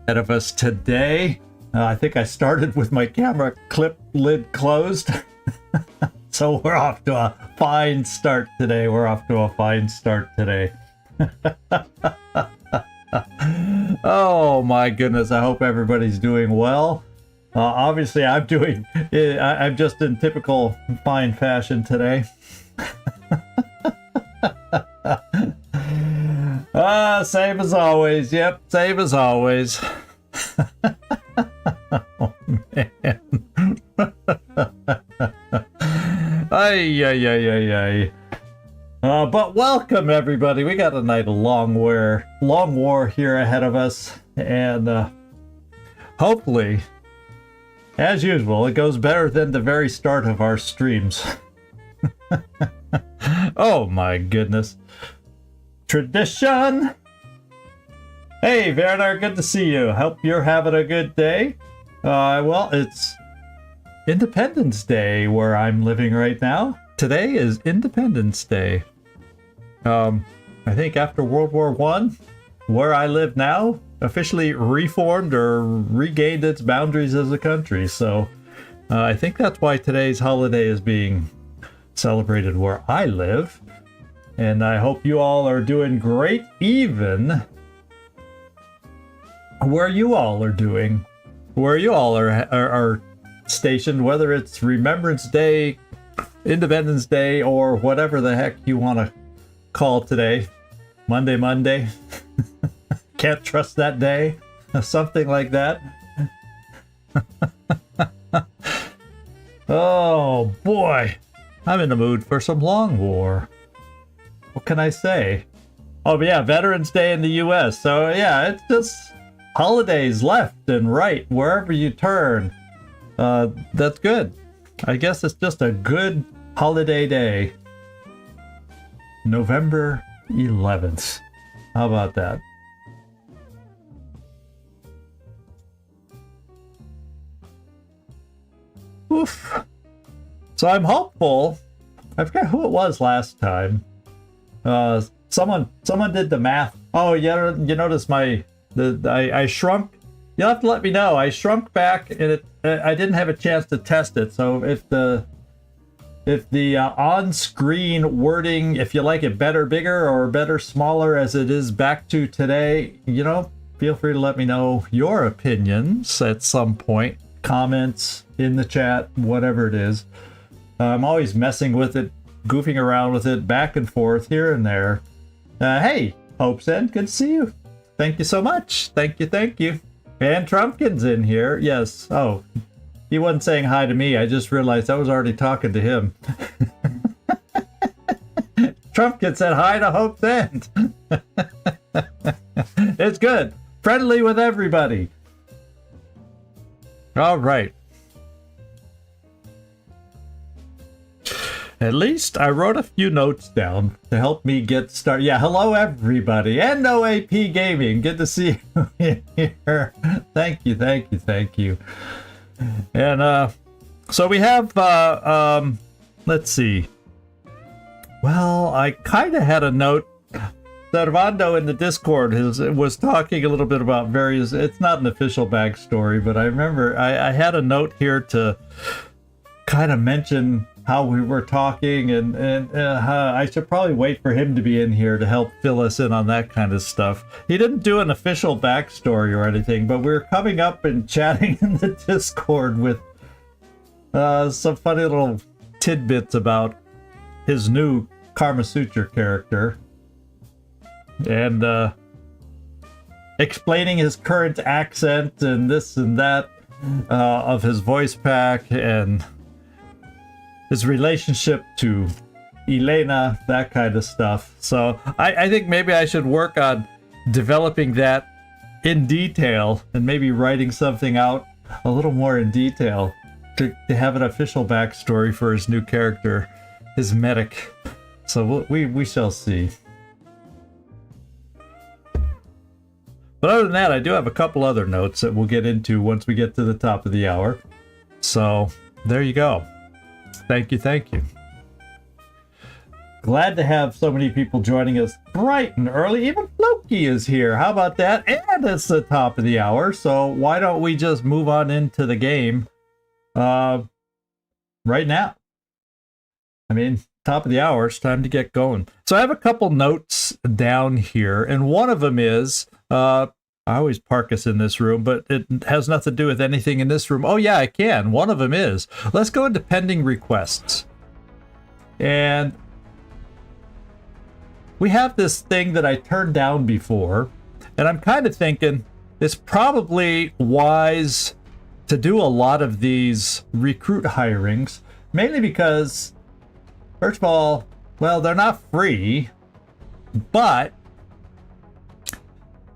ahead of us today. I think I started with my camera clip lid closed. So we're off to a fine start today. Oh my goodness, I hope everybody's doing well. Obviously I'm just in typical fine fashion today. Same as always. Yep, same as always. Oh man. Ay. But welcome everybody. We got a night of long war here ahead of us, and hopefully, as usual, it goes better than the very start of our streams. Oh my goodness. Tradition. Hey Werner, good to see you. Hope you're having a good day. Well, it's Independence Day where I'm living right now. Today is Independence Day. I think after World War I, where I live now officially reformed or regained its boundaries as a country. So I think that's why today's holiday is being celebrated where I live. And I hope you all are doing great, even where you all are stationed, whether it's Remembrance Day, Independence Day, or whatever the heck you want to call today. Monday. Can't trust that day. Something like that. Oh boy. I'm in the mood for some long war. What can I say? Oh yeah, Veterans Day in the US. So yeah, it's just holidays left and right wherever you turn. That's good. I guess it's just a good holiday day. November 11th. How about that? Oof. So I'm hopeful. I forget who it was last time. Someone did the math. Oh, yeah, you notice I shrunk. You'll have to let me know. I shrunk back, and I didn't have a chance to test it. So if the on-screen wording, if you like it better bigger or better smaller as it is back to today, feel free to let me know your opinions at some point. Comments in the chat, whatever it is. I'm always messing with it, goofing around with it, back and forth, here and there. Hey, Hope's End, good to see you. Thank you so much. Thank you. And Trumpkin's in here. Yes. Oh, he wasn't saying hi to me. I just realized I was already talking to him. Trumpkin said hi to Hope's End. It's good. Friendly with everybody. All right. At least I wrote a few notes down to help me get started. Yeah, hello everybody, and OAP Gaming. Good to see you here. Thank you. And so we have let's see. Well, I kind of had a note. Servando in the Discord was talking a little bit about various. It's not an official backstory, but I remember I had a note here to kind of mention how we were talking, and I should probably wait for him to be in here to help fill us in on that kind of stuff. He didn't do an official backstory or anything, but we were coming up and chatting in the Discord with some funny little tidbits about his new Karma Suture character, and explaining his current accent and this and that of his voice pack, and his relationship to Elena, that kind of stuff. So I think maybe I should work on developing that in detail, and maybe writing something out a little more in detail to have an official backstory for his new character, his medic. So we shall see. But other than that, I do have a couple other notes that we'll get into once we get to the top of the hour. So there you go. Thank you. Glad to have so many people joining us bright and early. Even Floki is here. How about that? And it's the top of the hour, so why don't we just move on into the game right now? I mean, top of the hour, it's time to get going. So I have a couple notes down here, and one of them is, I always park us in this room, but it has nothing to do with anything in this room. Oh yeah, I can. One of them is, let's go into pending requests. And we have this thing that I turned down before, and I'm kind of thinking it's probably wise to do a lot of these recruit hirings, mainly because, first of all, well, they're not free, but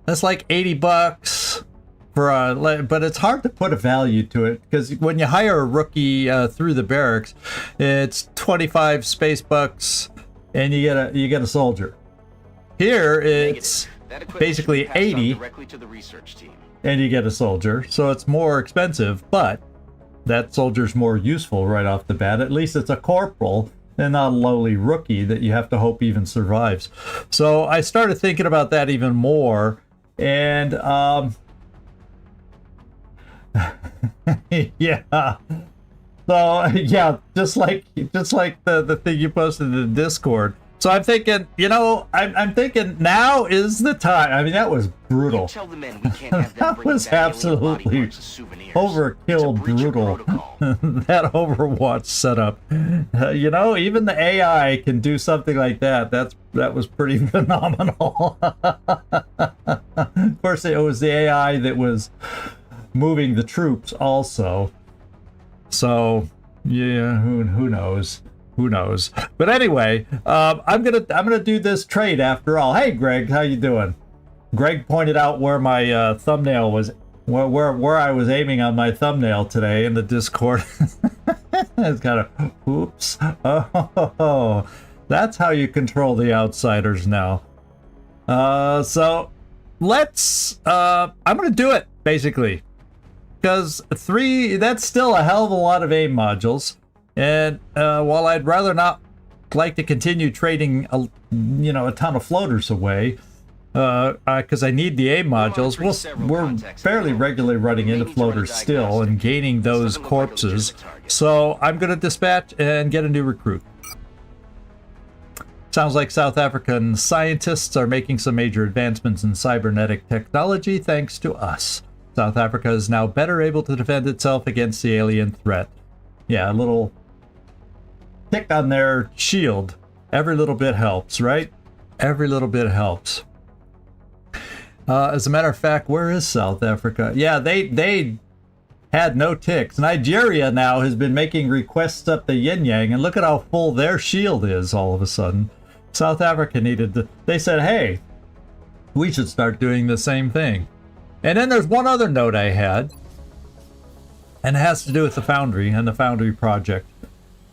that's like 80 bucks for a, but it's hard to put a value to it because when you hire a rookie through the barracks, it's 25 space bucks and you get a soldier. Here it's basically 80 directly to the research team. And you get a soldier, so it's more expensive, but that soldier's more useful right off the bat. At least it's a corporal and not a lowly rookie that you have to hope even survives. So I started thinking about that even more, and yeah. So yeah, just like the thing you posted in the Discord. So I'm thinking, you know, I'm thinking now is the time. I mean, that was brutal. Tell the men we can't have them That bring was back alien absolutely body parts as souvenirs. overkill It's a breach of brutal. protocol. That Overwatch setup. You know, even the AI can do something like that. That was pretty phenomenal. Of course, it was the AI that was moving the troops also. So yeah, who knows? Who knows? But anyway, I'm gonna do this trade after all. Hey, Greg, how you doing? Greg pointed out where my thumbnail was, where I was aiming on my thumbnail today in the Discord. It's kind of, oops. Oh, that's how you control the outsiders now. So let's. I'm gonna do it basically, because 3. That's still a hell of a lot of aim modules. And while I'd rather not like to continue trading, a ton of floaters away, because I need the aim modules, we're fairly regularly running into floaters still and gaining those corpses. So I'm going to dispatch and get a new recruit. Sounds like South African scientists are making some major advancements in cybernetic technology thanks to us. South Africa is now better able to defend itself against the alien threat. Yeah, a little tick on their shield. Every little bit helps, right? Every little bit helps. As a matter of fact, where is South Africa? Yeah, they had no ticks. Nigeria now has been making requests up the yin-yang, and look at how full their shield is all of a sudden. South Africa needed to... They said, hey, we should start doing the same thing. And then there's one other note I had, and it has to do with the Foundry and the Foundry project.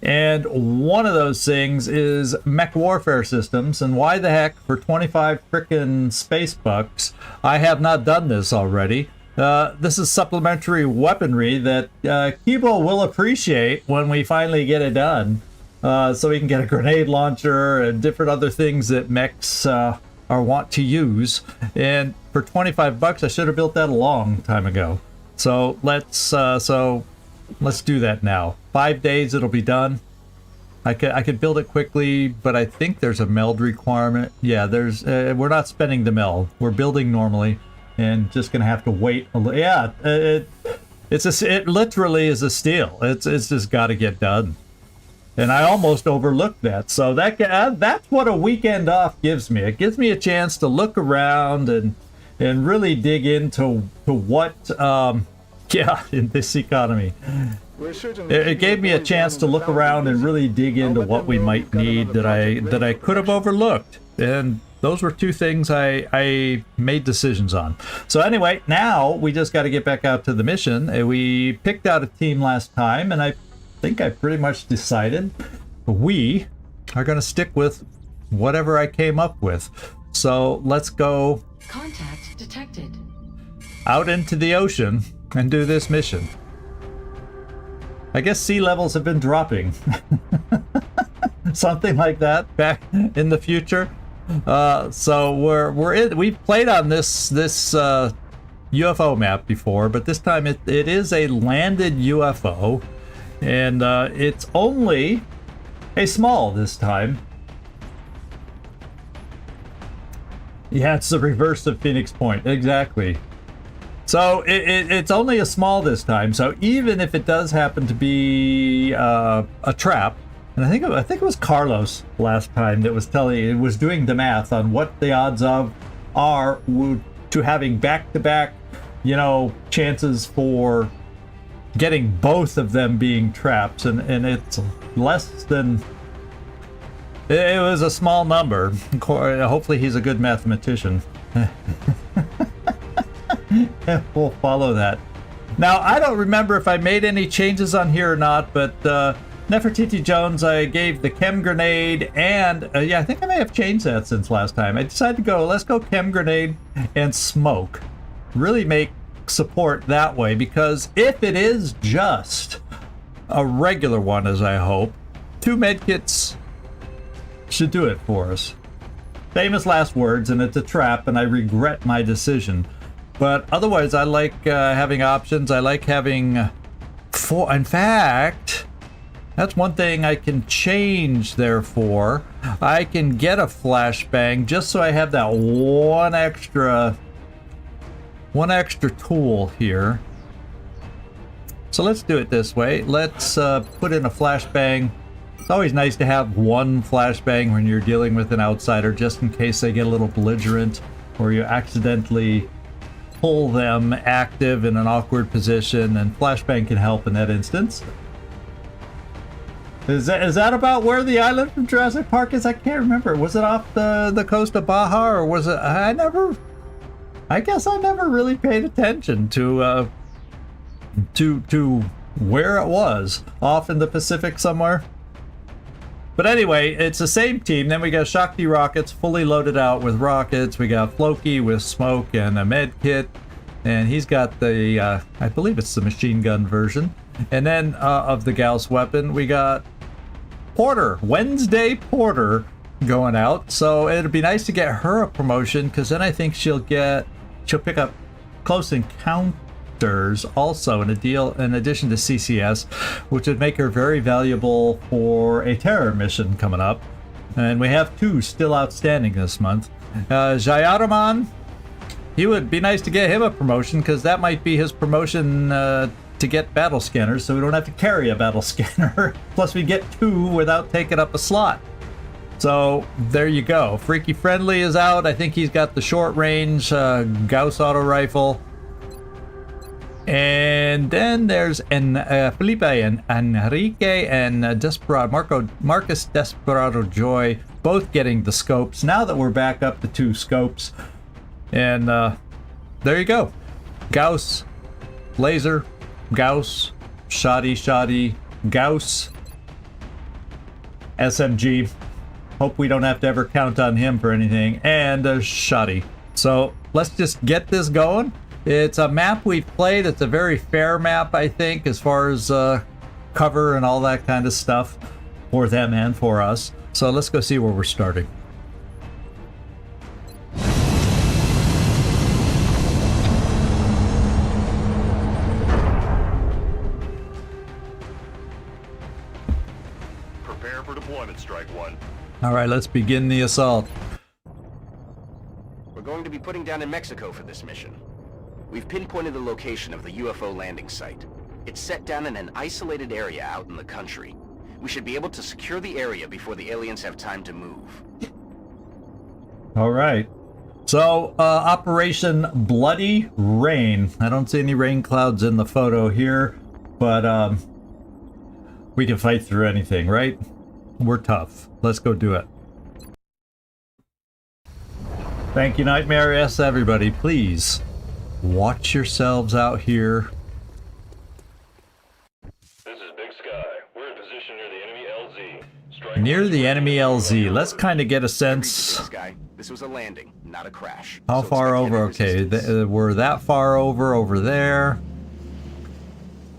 And one of those things is mech warfare systems, and why the heck, for 25 frickin' space bucks, I have not done this already. This is supplementary weaponry that Kibo will appreciate when we finally get it done. So we can get a grenade launcher and different other things that mechs are want to use. And for 25 bucks, I should have built that a long time ago. So let's do that now. 5 days, it'll be done. I could build it quickly, but I think there's a meld requirement. Yeah, there's. We're not spending the meld. We're building normally, and just gonna have to wait. Yeah, it literally is a steal. It's just got to get done. And I almost overlooked that. So that's what a weekend off gives me. It gives me a chance to look around and really dig into what. Yeah, in this economy. It gave me a chance to look around and really dig into what we might need that I could have overlooked. And those were two things I made decisions on. So anyway, now we just got to get back out to the mission. We picked out a team last time, and I think I pretty much decided we are going to stick with whatever I came up with. So let's go Contact detected. Out into the ocean and do this mission. I guess sea levels have been dropping. something like that back in the future. So we've played on this UFO map before, but this time it is a landed UFO, and it's only a small this time. Yeah, it's the reverse of Phoenix Point, exactly. So it's only a small this time. So even if it does happen to be a trap, and I think it was Carlos last time that was doing the math on what the odds of are to having back-to-back, chances for getting both of them being traps, and it's less than. It was a small number. Hopefully, he's a good mathematician. We'll follow that. Now, I don't remember if I made any changes on here or not, but Nefertiti Jones, I gave the chem grenade, and yeah, I think I may have changed that since last time. I decided to let's go chem grenade and smoke. Really make support that way, because if it is just a regular one, as I hope, 2 medkits should do it for us. Famous last words, and it's a trap, and I regret my decision. But otherwise, I like having options. I like having 4. In fact, that's one thing I can change, therefore. I can get a flashbang just so I have that one extra tool here. So let's do it this way. Let's put in a flashbang. It's always nice to have one flashbang when you're dealing with an outsider, just in case they get a little belligerent or you accidentally pull them active in an awkward position, and flashbang can help in that instance. Is that about where the island from Jurassic Park is? I can't remember. Was it off the coast of Baja, or was it? I guess I never really paid attention to where it was. Off in the Pacific somewhere. But anyway, it's the same team. Then we got Shakti rockets fully loaded out with rockets. We got Floki with smoke and a med kit. And he's got the, I believe it's the machine gun version. And then of the Gauss weapon, we got Porter, Wednesday Porter, going out. So it'd be nice to get her a promotion, because then I think she'll pick up close encounters also in addition to CCS, which would make her very valuable for a terror mission coming up. And we have 2 still outstanding this month. Jayaraman, he would be nice to get him a promotion, because that might be his promotion to get battle scanners, so we don't have to carry a battle scanner. Plus we get 2 without taking up a slot. So there you go. Freaky Friendly is out. I think he's got the short range Gauss auto rifle. And then there's Felipe and Enrique and Marcus Desperado Joy, both getting the scopes. Now that we're back up to 2 scopes. And there you go. Gauss, laser, Gauss, shoddy, Gauss, SMG. Hope we don't have to ever count on him for anything. And shoddy. So let's just get this going. It's a map we've played. It's a very fair map, I think, as far as cover and all that kind of stuff for them and for us. So let's go see where we're starting. Prepare for deployment, Strike One. All right, let's begin the assault. We're going to be putting down in Mexico for this mission. We've pinpointed the location of the UFO landing site. It's set down in an isolated area out in the country. We should be able to secure the area before the aliens have time to move. All right. So, Operation Bloody Rain. I don't see any rain clouds in the photo here, but we can fight through anything, right? We're tough. Let's go do it. Thank you, Nightmare. Yes, everybody, please watch yourselves out here. This is Big Sky. We're in position near the enemy LZ. Strike Near the enemy LZ. Let's kind of get a Big sense. Sky, this was a landing, not a crash. How So far expect over? heavy Okay, resistance. we're that far over there.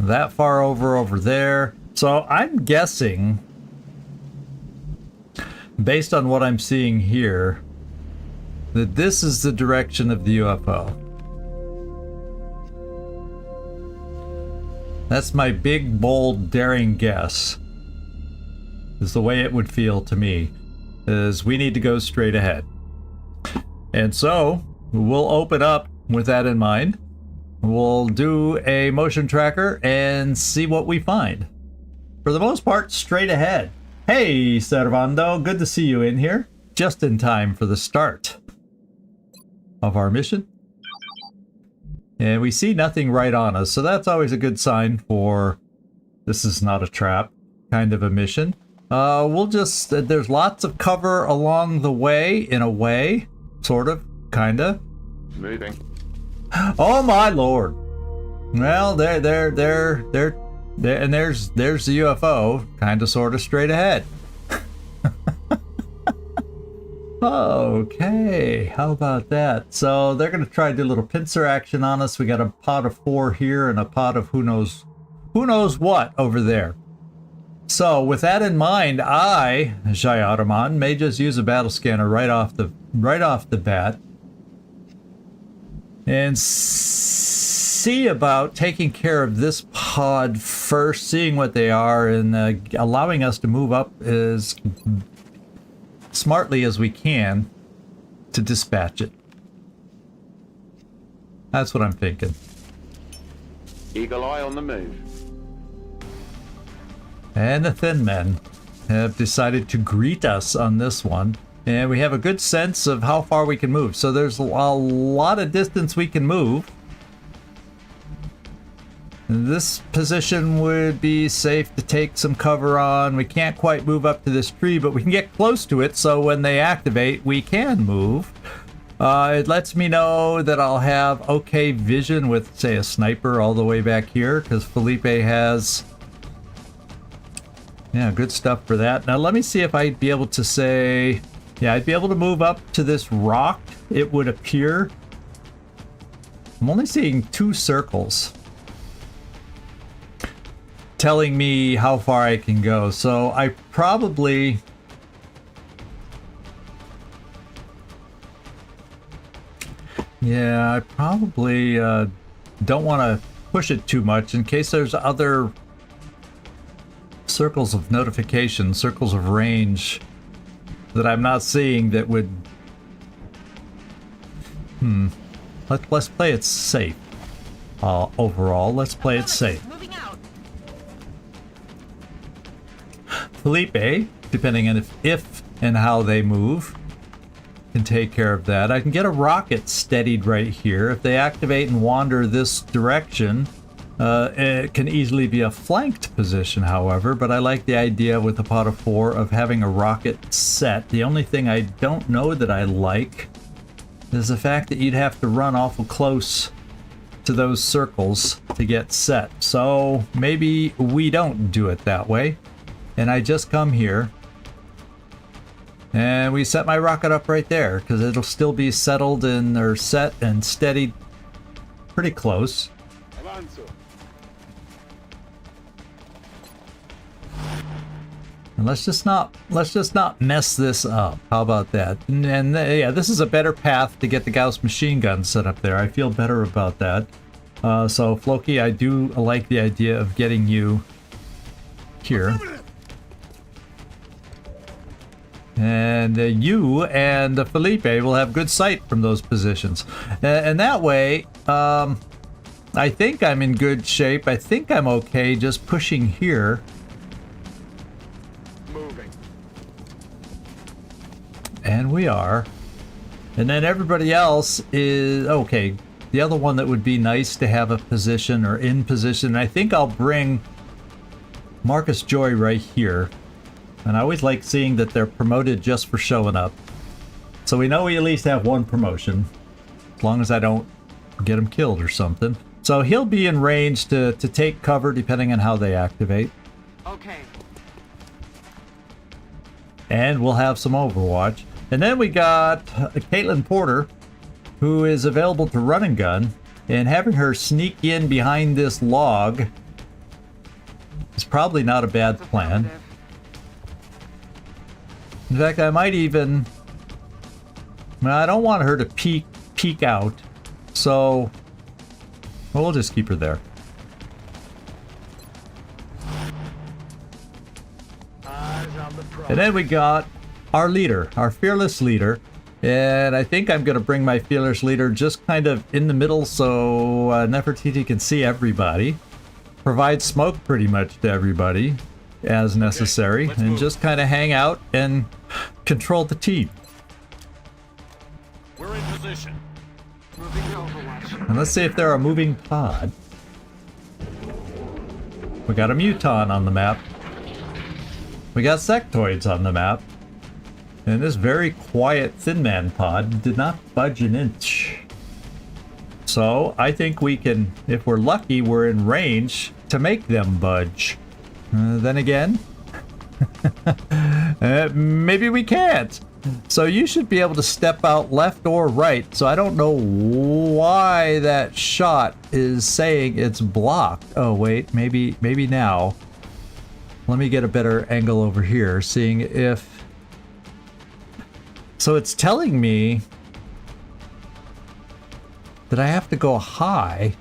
That far over there. So I'm guessing based on what I'm seeing here, that this is the direction of the UFO. That's my big, bold, daring guess. Is the way it would feel to me. Is we need to go straight ahead. And so, we'll open up with that in mind. We'll do a motion tracker and see what we find. For the most part, straight ahead. Hey, Servando, good to see you in here. Just in time for the start of our mission. And we see nothing right on us, so that's always a good sign for this is not a trap kind of a mission. We'll just, there's lots of cover along the way, in a way, sort of, kinda. Moving. Oh my lord. Well, there, and there's the UFO, kinda sorta straight ahead. Okay, how about that? So they're gonna try to do a little pincer action on us. We got a pot of 4 here and a pot of who knows what over there. So with that in mind, I, Jayaraman, may just use a battle scanner right off the bat and see about taking care of this pod first, seeing what they are, and allowing us to move up as smartly as we can to dispatch it. That's what I'm thinking. Eagle eye on the move. And the Thin Men have decided to greet us on this one. And we have a good sense of how far we can move. So there's a lot of distance we can move. This position would be safe to take some cover on. We can't quite move up to this tree, but we can get close to it, so when they activate, we can move. It lets me know that I'll have okay vision with, say, a sniper all the way back here, because Felipe has... yeah, good stuff for that. Now let me see if I'd be able to say... yeah, I'd be able to move up to this rock, it would appear. I'm only seeing 2 circles telling me how far I can go, so I probably... yeah, I probably don't want to push it too much in case there's other circles of notification, circles of range that I'm not seeing that would... Let's play it safe. Overall, let's play it safe. Felipe, depending on if and how they move, can take care of that. I can get a rocket steadied right here. If they activate and wander this direction, it can easily be a flanked position, however, but I like the idea with the pot of 4 of having a rocket set. The only thing I don't know that I like is the fact that you'd have to run awful close to those circles to get set. So maybe we don't do it that way. And I just come here and we set my rocket up right there because it'll still be settled in, or set and steadied pretty close. And let's just not mess this up. How about that? And yeah, this is a better path to get the Gauss machine gun set up there. I feel better about that. So Floki, I do like the idea of getting you here. And you and Felipe will have good sight from those positions. And that way, I think I'm in good shape. I think I'm okay just pushing here. Moving. And we are. And then everybody else is... okay, the other one that would be nice to have a position or in position, I think I'll bring Marcus Joy right here. And I always like seeing that they're promoted just for showing up. So we know we at least have one promotion. As long as I don't get him killed or something. So he'll be in range to take cover depending on how they activate. Okay. And we'll have some Overwatch. And then we got Caitlin Porter, who is available to run and gun. And having her sneak in behind this log is probably not a bad plan. In fact, I might even... I don't want her to peek out, so we'll just keep her there. And then we got our leader, our fearless leader. And I think I'm going to bring my fearless leader just kind of in the middle so Nefertiti can see everybody. Provide smoke pretty much to everybody as necessary. And move. Just kind of hang out and control the team. We're in position. Moving to Overwatch. And let's see if they're a moving pod. We got a Muton on the map. We got sectoids on the map. And this very quiet Thin Man pod did not budge an inch. So I think we can, if we're lucky, we're in range to make them budge. Then again, maybe we can't. So you should be able to step out left or right. So I don't know why that shot is saying it's blocked. Oh wait, maybe now. Let me get a better angle over here, seeing if... So it's telling me that I have to go high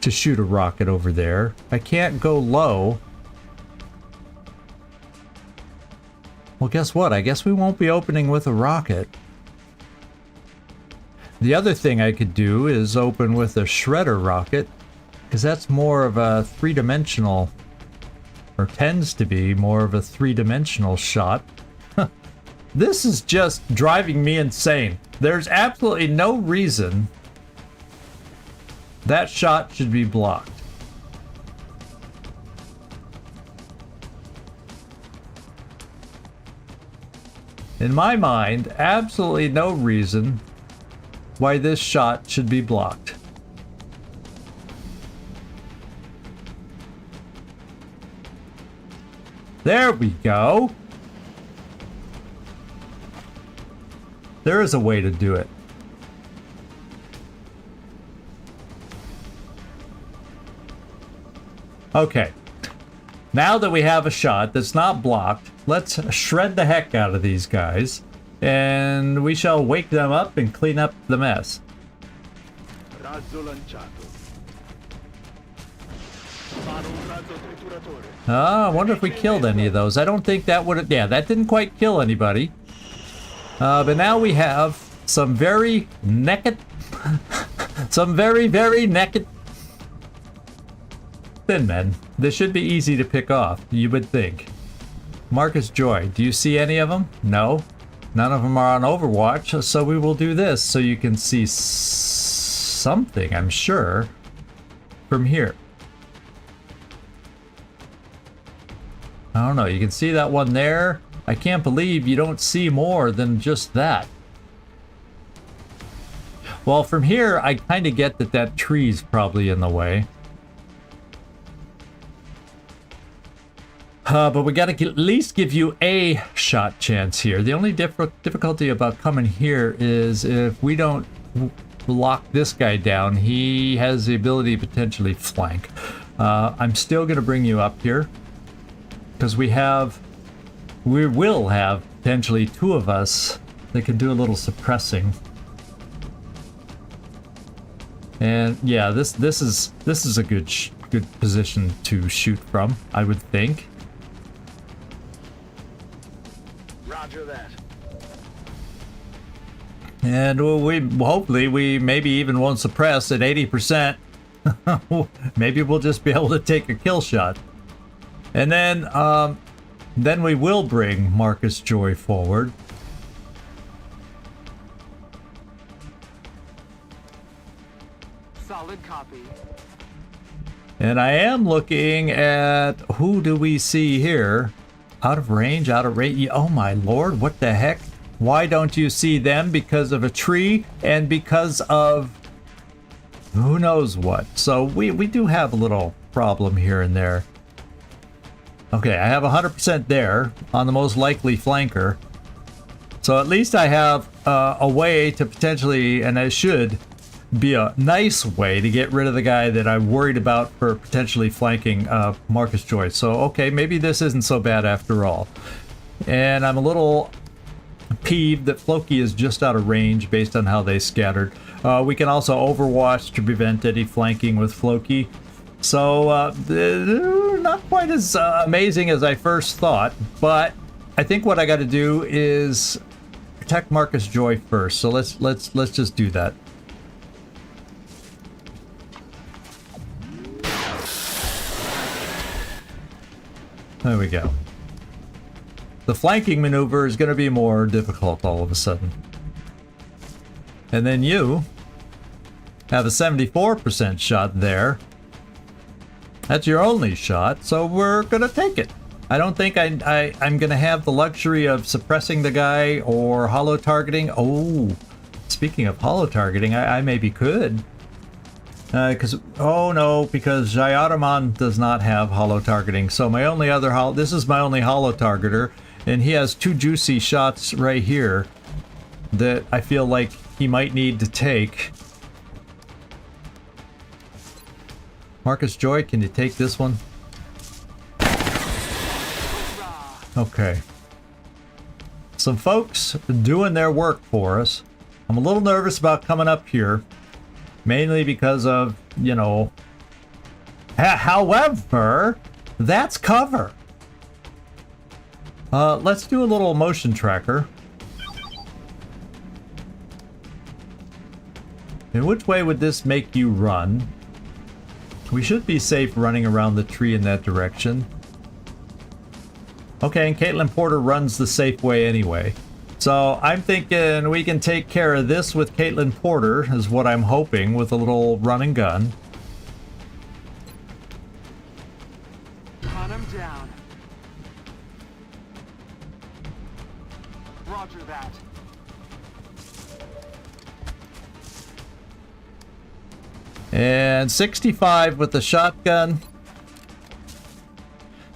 to shoot a rocket over there. I can't go low. Well, guess what? I guess we won't be opening with a rocket. The other thing I could do is open with a shredder rocket, because that's more of a three-dimensional, or tends to be more of a three-dimensional shot. This is just driving me insane. There's absolutely no reason that shot should be blocked. In my mind, absolutely no reason why this shot should be blocked. There we go. There is a way to do it. Okay. Now that we have a shot that's not blocked, let's shred the heck out of these guys, and we shall wake them up and clean up the mess. I wonder if we killed any of those. I don't think that would have... Yeah, that didn't quite kill anybody. But now we have some very naked... some very, very naked... Thin men. This should be easy to pick off, you would think. Marcus Joy, do you see any of them? No. None of them are on Overwatch, so we will do this so you can see something, I'm sure, from here. I don't know, you can see that one there. I can't believe you don't see more than just that. Well, from here, I kind of get that that tree's probably in the way. But we gotta at least give you a shot chance here. The only difficulty about coming here is if we don't lock this guy down, he has the ability to potentially flank. I'm still gonna bring you up here because we will have potentially two of us that can do a little suppressing. And yeah, this is a good position to shoot from, I would think. Roger that. And hopefully we maybe even won't suppress at 80%. Maybe we'll just be able to take a kill shot. And then we will bring Marcus Joy forward. Solid copy. And I am looking at, who do we see here? Out of range, out of range. Oh my lord, what the heck? Why don't you see them? Because of a tree and because of who knows what. So we do have a little problem here and there. Okay, I have 100% there on the most likely flanker. So at least I have a way to potentially, and it should be a nice way to get rid of the guy that I'm worried about for potentially flanking Marcus Joy. So, okay, maybe this isn't so bad after all. And I'm a little peeved that Floki is just out of range based on how they scattered. We can also Overwatch to prevent any flanking with Floki. So, not quite as amazing as I first thought, but I think what I got to do is protect Marcus Joy first. So let's just do that. There we go. The flanking maneuver is going to be more difficult all of a sudden. And then you have a 74% shot there. That's your only shot, so we're going to take it. I don't think I'm going to have the luxury of suppressing the guy or holo targeting. Oh, speaking of holo targeting, I maybe could. Because Jayaraman does not have holo targeting. So my only other this is my only holo targeter, and he has 2 juicy shots right here that I feel like he might need to take. Marcus Joy, can you take this one? Okay. Some folks doing their work for us. I'm a little nervous about coming up here. Mainly because of, you know... However, that's cover. Let's do a little motion tracker. In which way would this make you run? We should be safe running around the tree in that direction. Okay, and Caitlin Porter runs the safe way anyway. So I'm thinking we can take care of this with Caitlin Porter, is what I'm hoping, with a little run and gun. Hunt him down. Roger that. And 65 with the shotgun.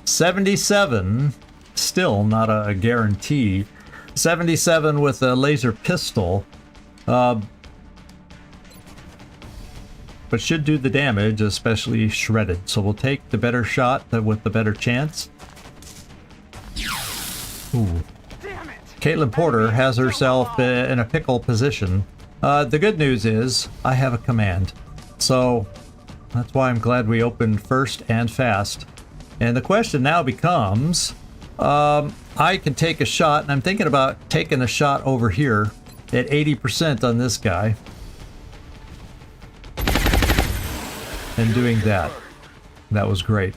77, still not a guarantee. 77 with a laser pistol. But should do the damage, especially shredded. So we'll take the better shot with the better chance. Ooh. Damn it. Caitlin Porter has herself in a pickle position. The good news is I have a command. So that's why I'm glad we opened first and fast. And the question now becomes, I can take a shot, and I'm thinking about taking a shot over here at 80% on this guy. And doing that. That was great.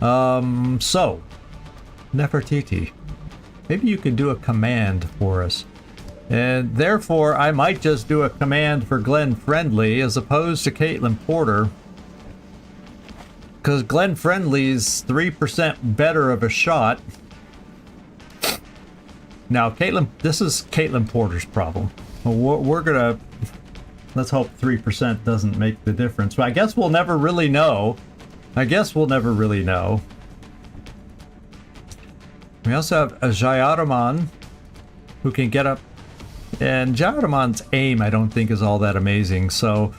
So, Nefertiti, maybe you could do a command for us. And therefore, I might just do a command for Glenn Friendly as opposed to Caitlin Porter. Because Glenn Friendly's 3% better of a shot. Now, this is Caitlin Porter's problem. We're gonna... Let's hope 3% doesn't make the difference. But I guess we'll never really know. We also have a Jayaraman who can get up. And Jayaraman's aim, I don't think, is all that amazing. So,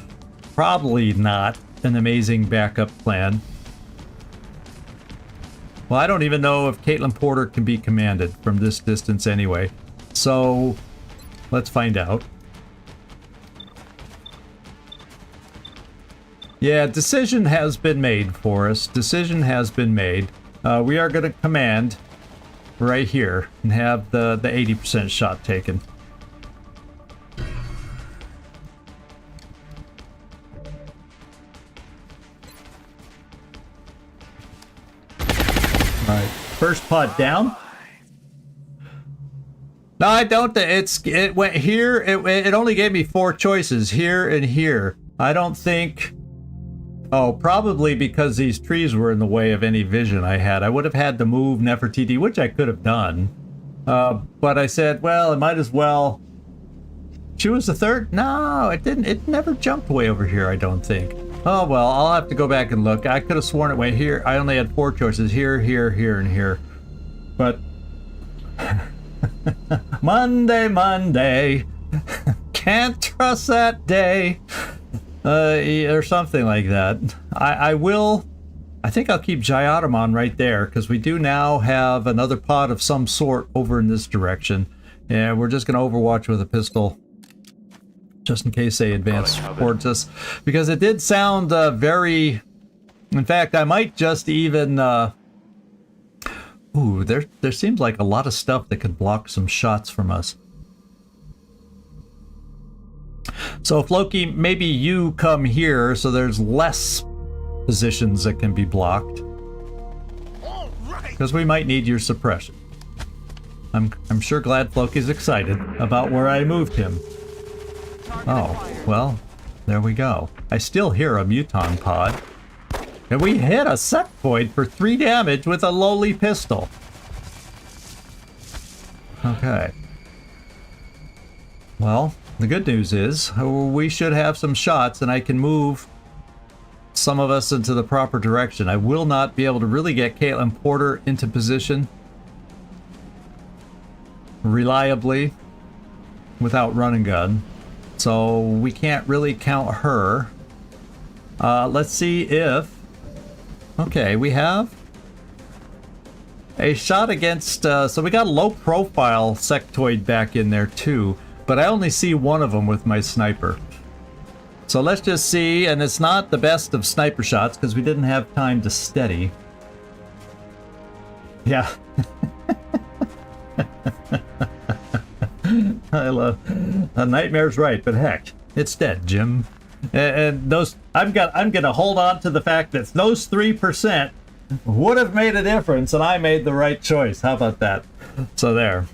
probably not an amazing backup plan. Well, I don't even know if Caitlin Porter can be commanded from this distance anyway. So, let's find out. Yeah, decision has been made for us. Decision has been made. We are going to command right here and have the 80% shot taken. Alright, first pod down. No, I don't. It went here. It only gave me 4 choices, here and here. I don't think... Oh, probably because these trees were in the way of any vision I had. I would have had to move Nefertiti, which I could have done. But I said, well, I might as well... She was the third? No, it didn't. It never jumped way over here, I don't think. Oh, well, I'll have to go back and look. I could have sworn it went here. I only had 4 choices. Here, here, here, and here. But... Monday. Can't trust that day. Or something like that. I will I think I'll keep Jyotamon right there, because we do now have another pod of some sort over in this direction. And we're just going to overwatch with a pistol, just in case they advance towards us. Because it did sound very... In fact, I might just even... Ooh, there seems like a lot of stuff that could block some shots from us. So Floki, maybe you come here so there's less positions that can be blocked. Because we might need your suppression. I'm sure glad Floki's excited about where I moved him. Oh, well, there we go. I still hear a Muton pod. And we hit a set point for 3 damage with a lowly pistol. Okay. Well, the good news is we should have some shots and I can move some of us into the proper direction. I will not be able to really get Caitlin Porter into position reliably without run and gun. So we can't really count her. Let's see if... Okay, we have a shot against... so we got a low-profile sectoid back in there too, but I only see one of them with my sniper. So let's just see, and it's not the best of sniper shots because we didn't have time to steady. Yeah. I love... Nightmare's right, but heck, it's dead, Jim. And those, I'm gonna hold on to the fact that those 3% would have made a difference, and I made the right choice. How about that? So there.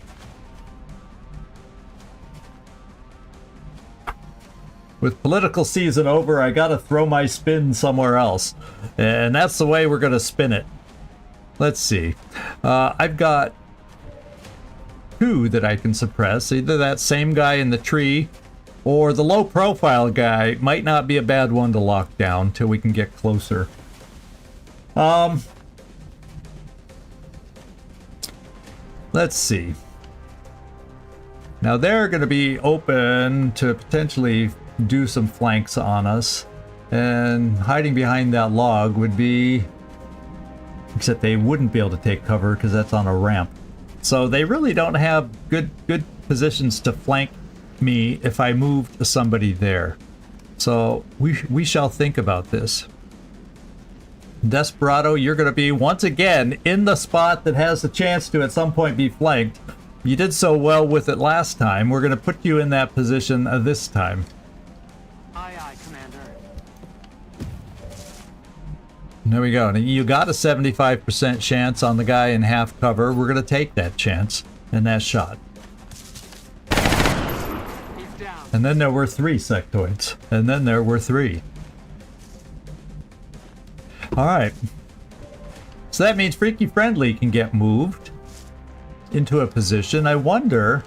With political season over, I gotta throw my spin somewhere else, and that's the way we're gonna spin it. Let's see. I've got 2 that I can suppress. Either that same guy in the tree, or the low-profile guy might not be a bad one to lock down till we can get closer. Let's see. Now they're going to be open to potentially do some flanks on us, and hiding behind that log would be... Except they wouldn't be able to take cover because that's on a ramp. So they really don't have good positions to flank me if I moved somebody there. So we shall think about this. Desperado, you're going to be once again in the spot that has the chance to at some point be flanked. You did so well with it last time. We're going to put you in that position this time. Aye, aye, Commander. There we go. Now, you got a 75% chance on the guy in half cover. We're going to take that chance and that shot. And then there were 3 sectoids. And then there were 3. Alright. So that means Freaky Friendly can get moved into a position. I wonder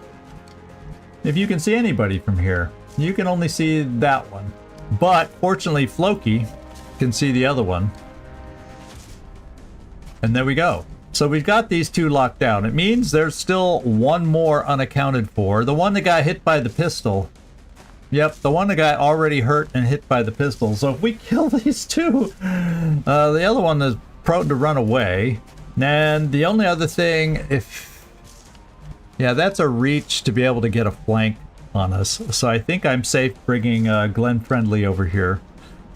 if you can see anybody from here. You can only see that one. But fortunately, Floki can see the other one. And there we go. So we've got these 2 locked down. It means there's still 1 more unaccounted for. The one that got hit by the pistol. Yep, the one that got already hurt and hit by the pistol. So if we kill these 2, the other one is prone to run away. And the only other thing, if... Yeah, that's a reach to be able to get a flank on us. So I think I'm safe bringing Glenn Friendly over here.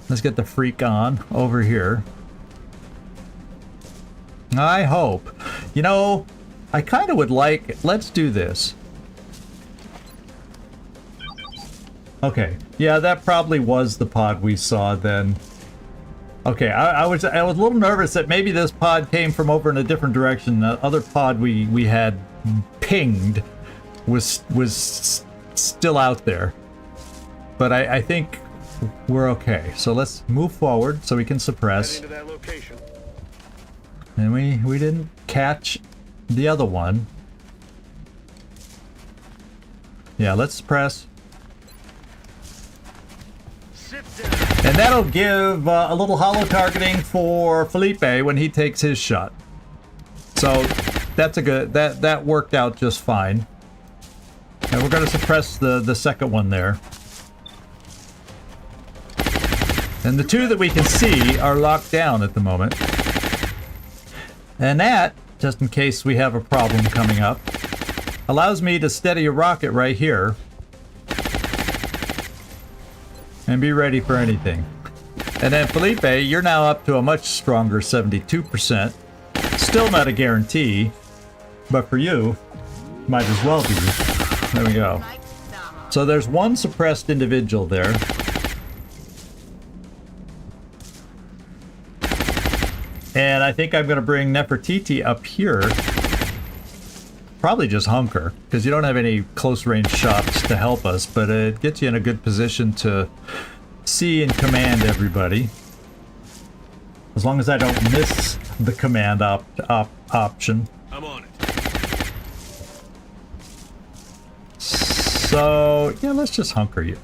Let's get the freak on over here. I hope. You know, I kind of would like... Let's do this. Okay, yeah, that probably was the pod we saw then. Okay, I was a little nervous that maybe this pod came from over in a different direction. The other pod we had pinged was still out there. But I think we're okay. So let's move forward so we can suppress. Head into that location. And we didn't catch the other one. Yeah, let's suppress. And that'll give a little hollow targeting for Felipe when he takes his shot. So that's a good, that worked out just fine. And we're going to suppress the second one there. And the 2 that we can see are locked down at the moment. And that, just in case we have a problem coming up, allows me to steady a rocket right here and be ready for anything. And then Felipe, you're now up to a much stronger 72%. Still not a guarantee, but for you, might as well be. There we go. So there's one suppressed individual there. And I think I'm going to bring Nefertiti up here. Probably just hunker, because you don't have any close range shots to help us, but it gets you in a good position to see and command everybody. As long as I don't miss the command option. I'm on it. So, yeah, let's just hunker you.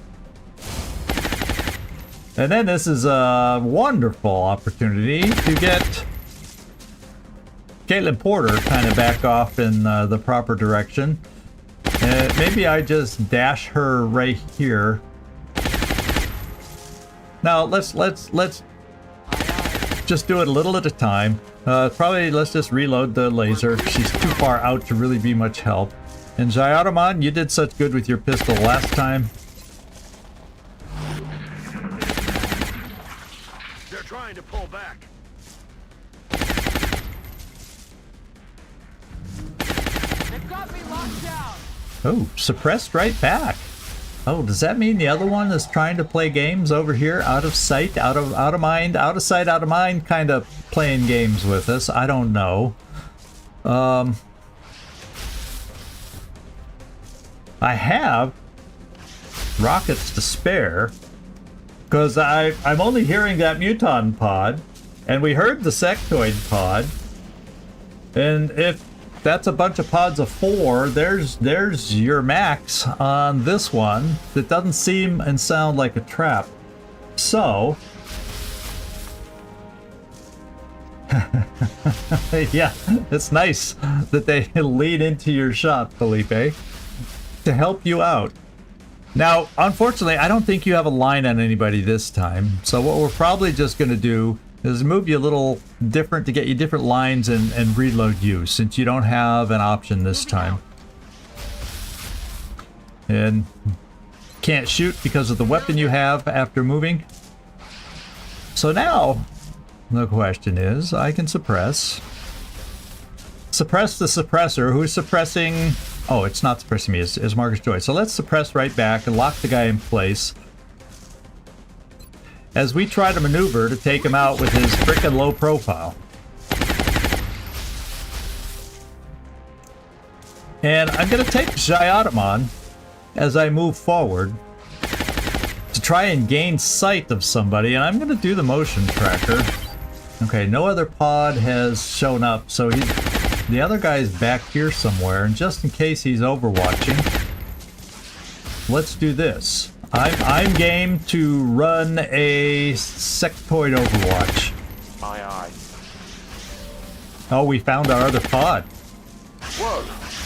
And then this is a wonderful opportunity to get Caitlin Porter kind of back off in the proper direction. Maybe I just dash her right here. Now let's just do it a little at a time. Probably let's just reload the laser. She's too far out to really be much help. And Jayaraman, you did such good with your pistol last time. They're trying to pull back. They've got me locked down. Oh, suppressed right back. Oh, does that mean the other one is trying to play games over here, out of sight, out of mind, out of sight, out of mind, kind of playing games with us? I don't know. I have rockets to spare because I'm only hearing that Muton pod, and we heard the sectoid pod, and if that's a bunch of pods of 4, there's your max on this one. That doesn't seem and sound like a trap. So yeah, it's nice that they lead into your shot, Felipe, to help you out. Now, unfortunately, I don't think you have a line on anybody this time. So what we're probably just going to do is move you a little different to get you different lines and reload you, since you don't have an option this time. And can't shoot because of the weapon you have after moving. So now, the question is, I can suppress the suppressor. Who's suppressing? Oh, it's not suppressing me, it's Marcus Joy. So let's suppress right back and lock the guy in place as we try to maneuver to take him out with his frickin' low profile. And I'm going to take Jayaraman as I move forward to try and gain sight of somebody, and I'm going to do the motion tracker. Okay, no other pod has shown up, so the other guy's back here somewhere, and just in case he's overwatching, let's do this. I'm game to run a sectoid overwatch. Aye, aye. Oh, we found our other pod. Whoa.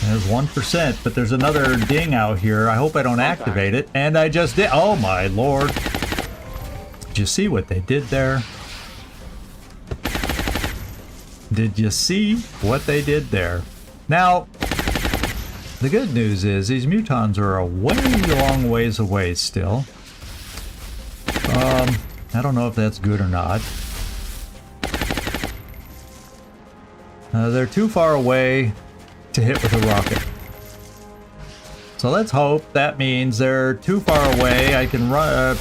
There's 1%, but there's another ding out here. I hope I don't activate it. And I just did. Oh my lord. Did you see what they did there? Did you see what they did there? Now, the good news is these mutons are a way long ways away still. I don't know if that's good or not. They're too far away to hit with a rocket. So let's hope that means they're too far away. I can run.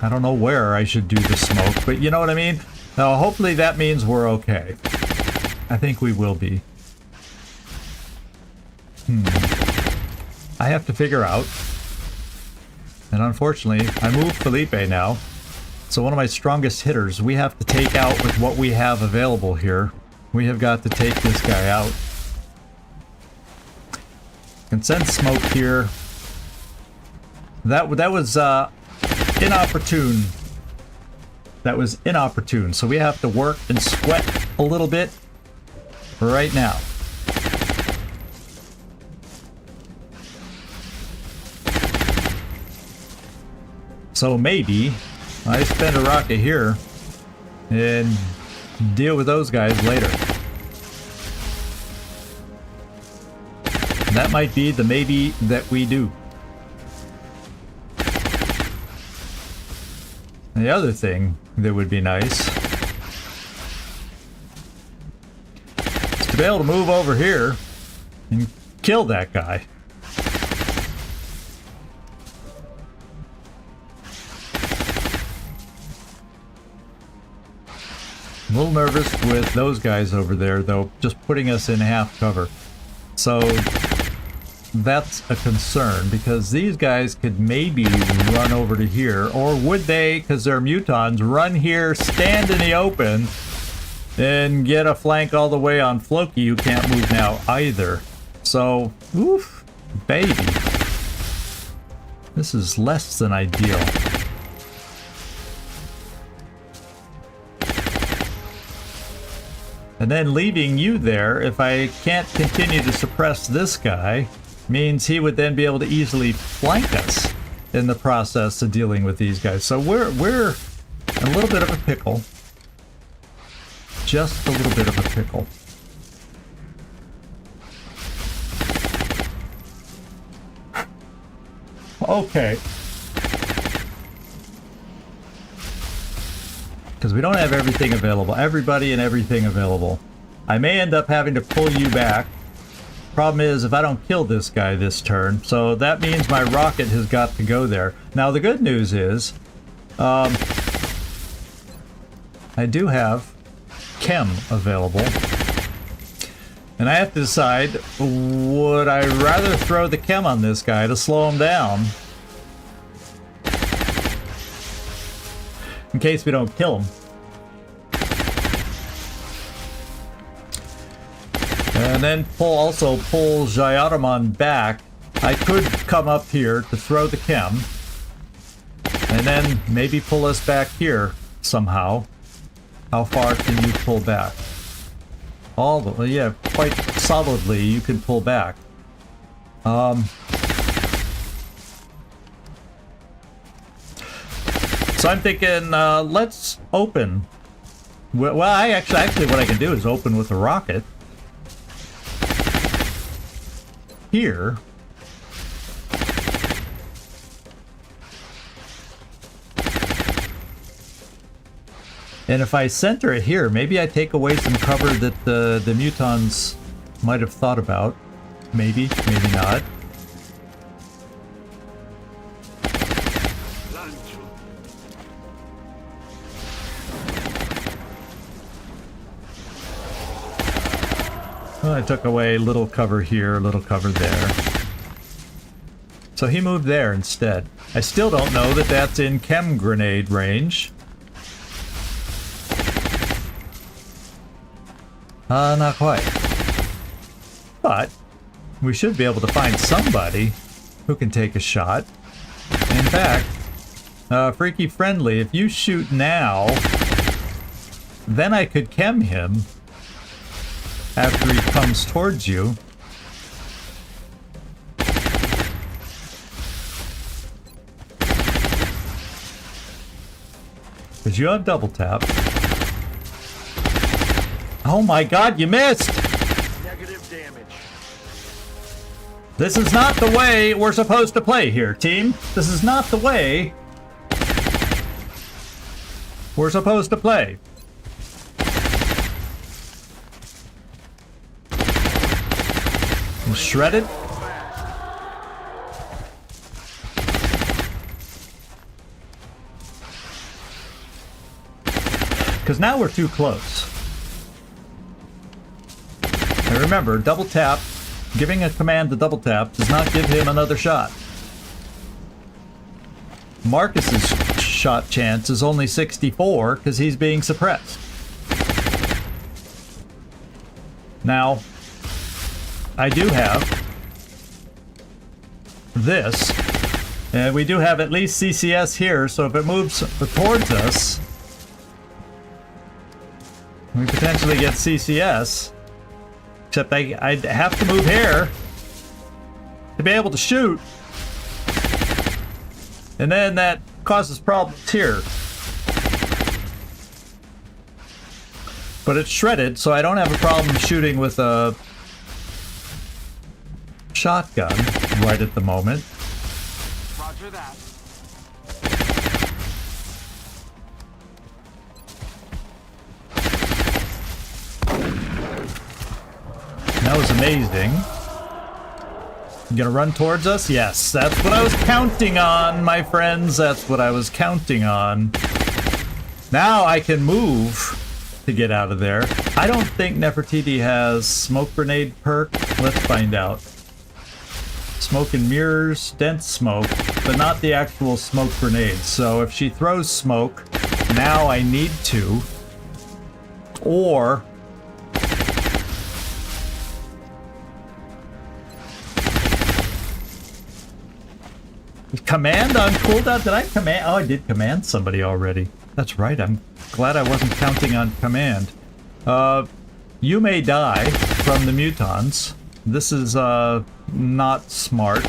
I don't know where I should do the smoke, but you know what I mean? Now, hopefully that means we're okay. I think we will be. I have to figure out. And unfortunately, I moved Felipe now. So one of my strongest hitters, we have to take out with what we have available here. We have got to take this guy out. Can send smoke here. That was inopportune. That was inopportune. So we have to work and sweat a little bit right now. So maybe I spend a rocket here and deal with those guys later. That might be the maybe that we do. And the other thing that would be nice is to be able to move over here and kill that guy. I'm a little nervous with those guys over there, though, just putting us in half cover. So that's a concern, because these guys could maybe run over to here, or would they, because they're mutons, run here, stand in the open, and get a flank all the way on Floki, who can't move now either. So, oof, baby. This is less than ideal. And then leaving you there, if I can't continue to suppress this guy, means he would then be able to easily flank us in the process of dealing with these guys. So we're a little bit of a pickle. Just a little bit of a pickle. Okay. Because we don't have everything available. Everybody and everything available. I may end up having to pull you back. Problem is, if I don't kill this guy this turn, so that means my rocket has got to go there. Now, the good news is, I do have chem available. And I have to decide, would I rather throw the chem on this guy to slow him down, in case we don't kill him. And then also pull Jayaraman back. I could come up here to throw the chem, and then maybe pull us back here somehow. How far can you pull back? All the, yeah, quite solidly you can pull back. So I'm thinking, let's open. Well, actually what I can do is open with a rocket. Here. And if I center it here, maybe I take away some cover that the mutons might have thought about. Maybe, maybe not. Well, I took away a little cover here, a little cover there. So he moved there instead. I still don't know that that's in chem grenade range. Not quite. But we should be able to find somebody who can take a shot. In fact, Freaky Friendly, if you shoot now, then I could chem him after he comes towards you. Because you have double tap. Oh my god, you missed! Negative damage. This is not the way we're supposed to play here, team. This is not the way we're supposed to play. Shredded. Because now we're too close. And remember, double tap, giving a command to double tap does not give him another shot. Marcus's shot chance is only 64 because he's being suppressed. Now, I do have this, and we do have at least CCS here, so if it moves towards us, we potentially get CCS, except I'd have to move here to be able to shoot, and then that causes problems here. But it's shredded, so I don't have a problem shooting with a shotgun right at the moment. Roger that. That was amazing. You gonna run towards us? Yes, that's what I was counting on, my friends. That's what I was counting on. Now I can move to get out of there. I don't think Nefertiti has smoke grenade perk. Let's find out. Smoke and mirrors, dense smoke, but not the actual smoke grenade. So if she throws smoke, now I need to. Or command on cooldown? Did I command? Oh, I did command somebody already. That's right. I'm glad I wasn't counting on command. You may die from the mutons. This is not smart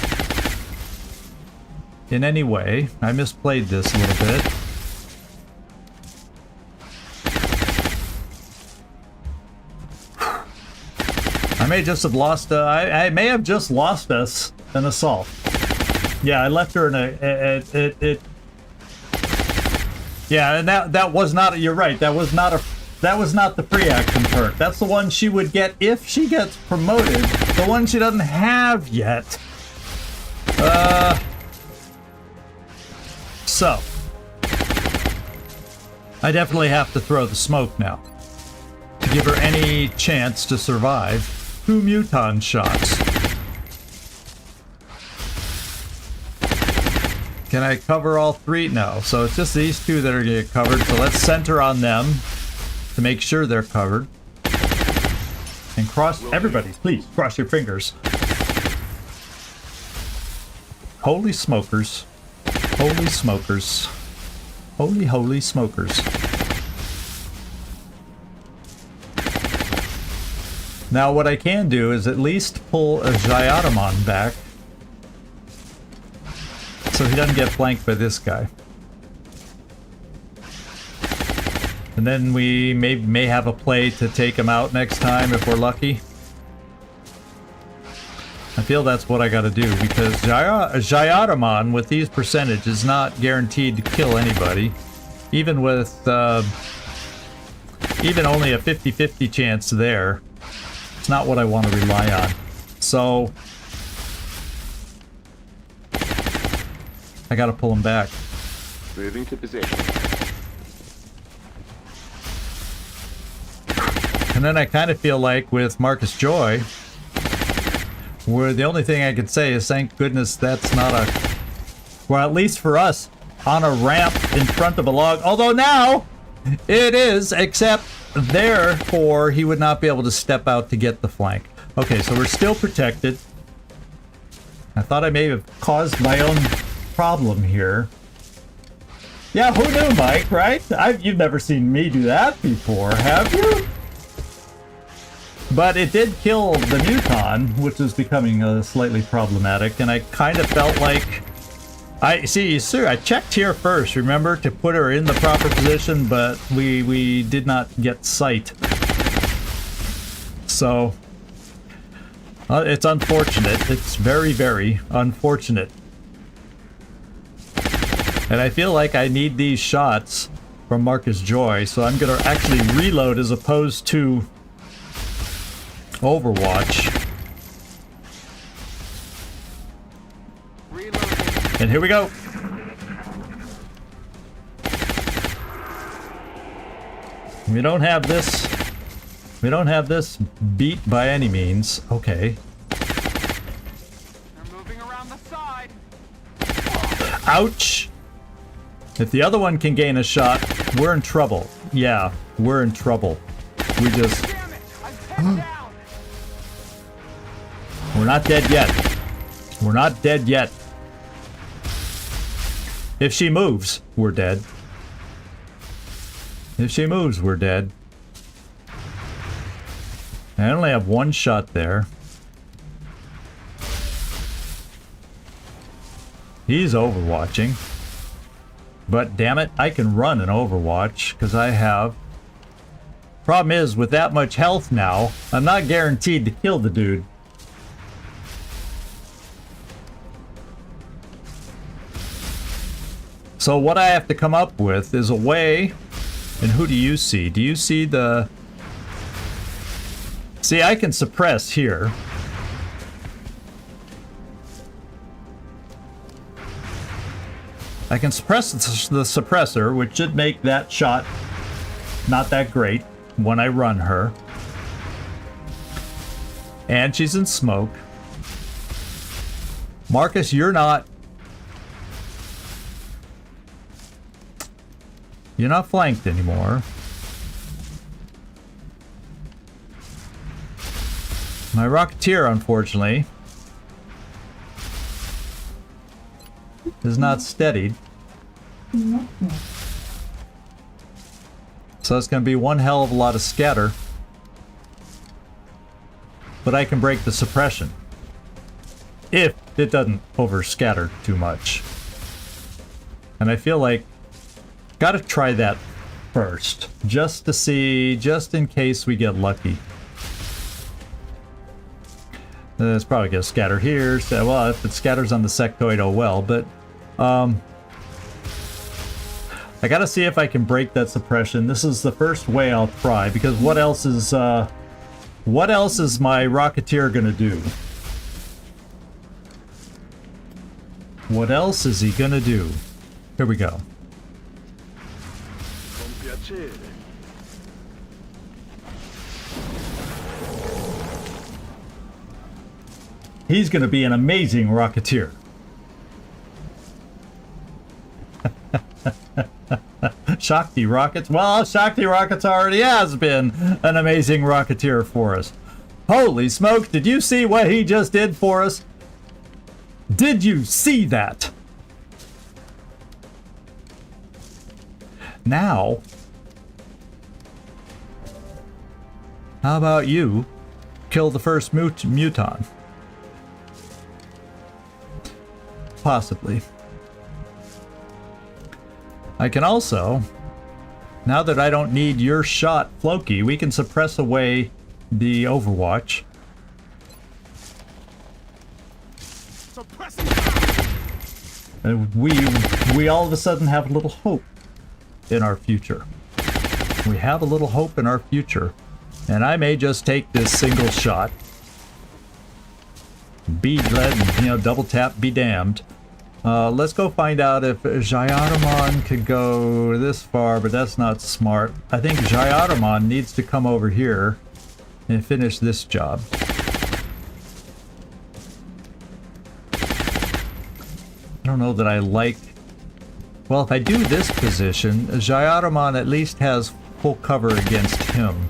in any way. I misplayed this a little bit. I may just have lost. I may have just lost us an assault. Yeah, I left her in a. Yeah, and that was not. You're right. That was not the free action perk. That's the one she would get if she gets promoted. The one she doesn't have yet. So I definitely have to throw the smoke now to give her any chance to survive 2 muton shots. Can I cover all 3? No. So it's just these 2 that are going to get covered. So let's center on them to make sure they're covered. And cross, everybody, please, cross your fingers. Holy smokers. Holy smokers. Holy smokers. Now what I can do is at least pull a Jyotamon back, so he doesn't get flanked by this guy. And then we may have a play to take him out next time if we're lucky. I feel that's what I gotta do, because Jyotamon with these percentages is not guaranteed to kill anybody. Even with even only a 50-50 chance there. It's not what I want to rely on. So I gotta pull him back. Moving to position. And then I kind of feel like with Marcus Joy, where the only thing I could say is thank goodness that's not a, well, at least for us, on a ramp in front of a log. Although now it is, except therefore he would not be able to step out to get the flank. Okay, so we're still protected. I thought I may have caused my own problem here. Yeah, who knew, Mike, right? You've never seen me do that before, have you? But it did kill the muton, which is becoming slightly problematic, and I kind of felt like... I checked here first, remember, to put her in the proper position, but we did not get sight. So, it's unfortunate. It's very, very unfortunate. And I feel like I need these shots from Marcus Joy, so I'm going to actually reload as opposed to Overwatch. Reloading. And here we go. We don't have this. We don't have this beat by any means. Okay. They're moving around the side. Ouch. If the other one can gain a shot, we're in trouble. Yeah, we're in trouble. We just... Damn it! I'm pinned down. We're not dead yet. We're not dead yet. If she moves, we're dead. If she moves, we're dead. I only have one shot there. He's overwatching. But damn it, I can run an Overwatch because I have... Problem is, with that much health now, I'm not guaranteed to kill the dude. So what I have to come up with is a way, and who do you see? Do you see the... See, I can suppress here. I can suppress the suppressor, which should make that shot not that great when I run her. And she's in smoke. Marcus, you're not flanked anymore. My Rocketeer, unfortunately, is not steadied. So it's going to be one hell of a lot of scatter. But I can break the suppression. If it doesn't over-scatter too much. And I feel like gotta try that first. Just to see, just in case we get lucky. It's probably gonna scatter here. So, well, if it scatters on the sectoid, oh well. But I gotta see if I can break that suppression. This is the first way I'll try, because what else is my Rocketeer gonna do? What else is he gonna do? Here we go. He's gonna be an amazing Rocketeer. Shakti Rockets? Well, Shakti Rockets already has been an amazing Rocketeer for us. Holy smoke, did you see what he just did for us? Did you see that? Now, how about you kill the first muton? Possibly. I can also, now that I don't need your shot, Floki, we can suppress away the Overwatch. And we all of a sudden have a little hope in our future. We have a little hope in our future. And I may just take this single shot. Be led, double tap, be damned. Let's go find out if Jayaraman could go this far, but that's not smart. I think Jayaraman needs to come over here and finish this job. I don't know that I like... Well, if I do this position, Jayaraman at least has full cover against him.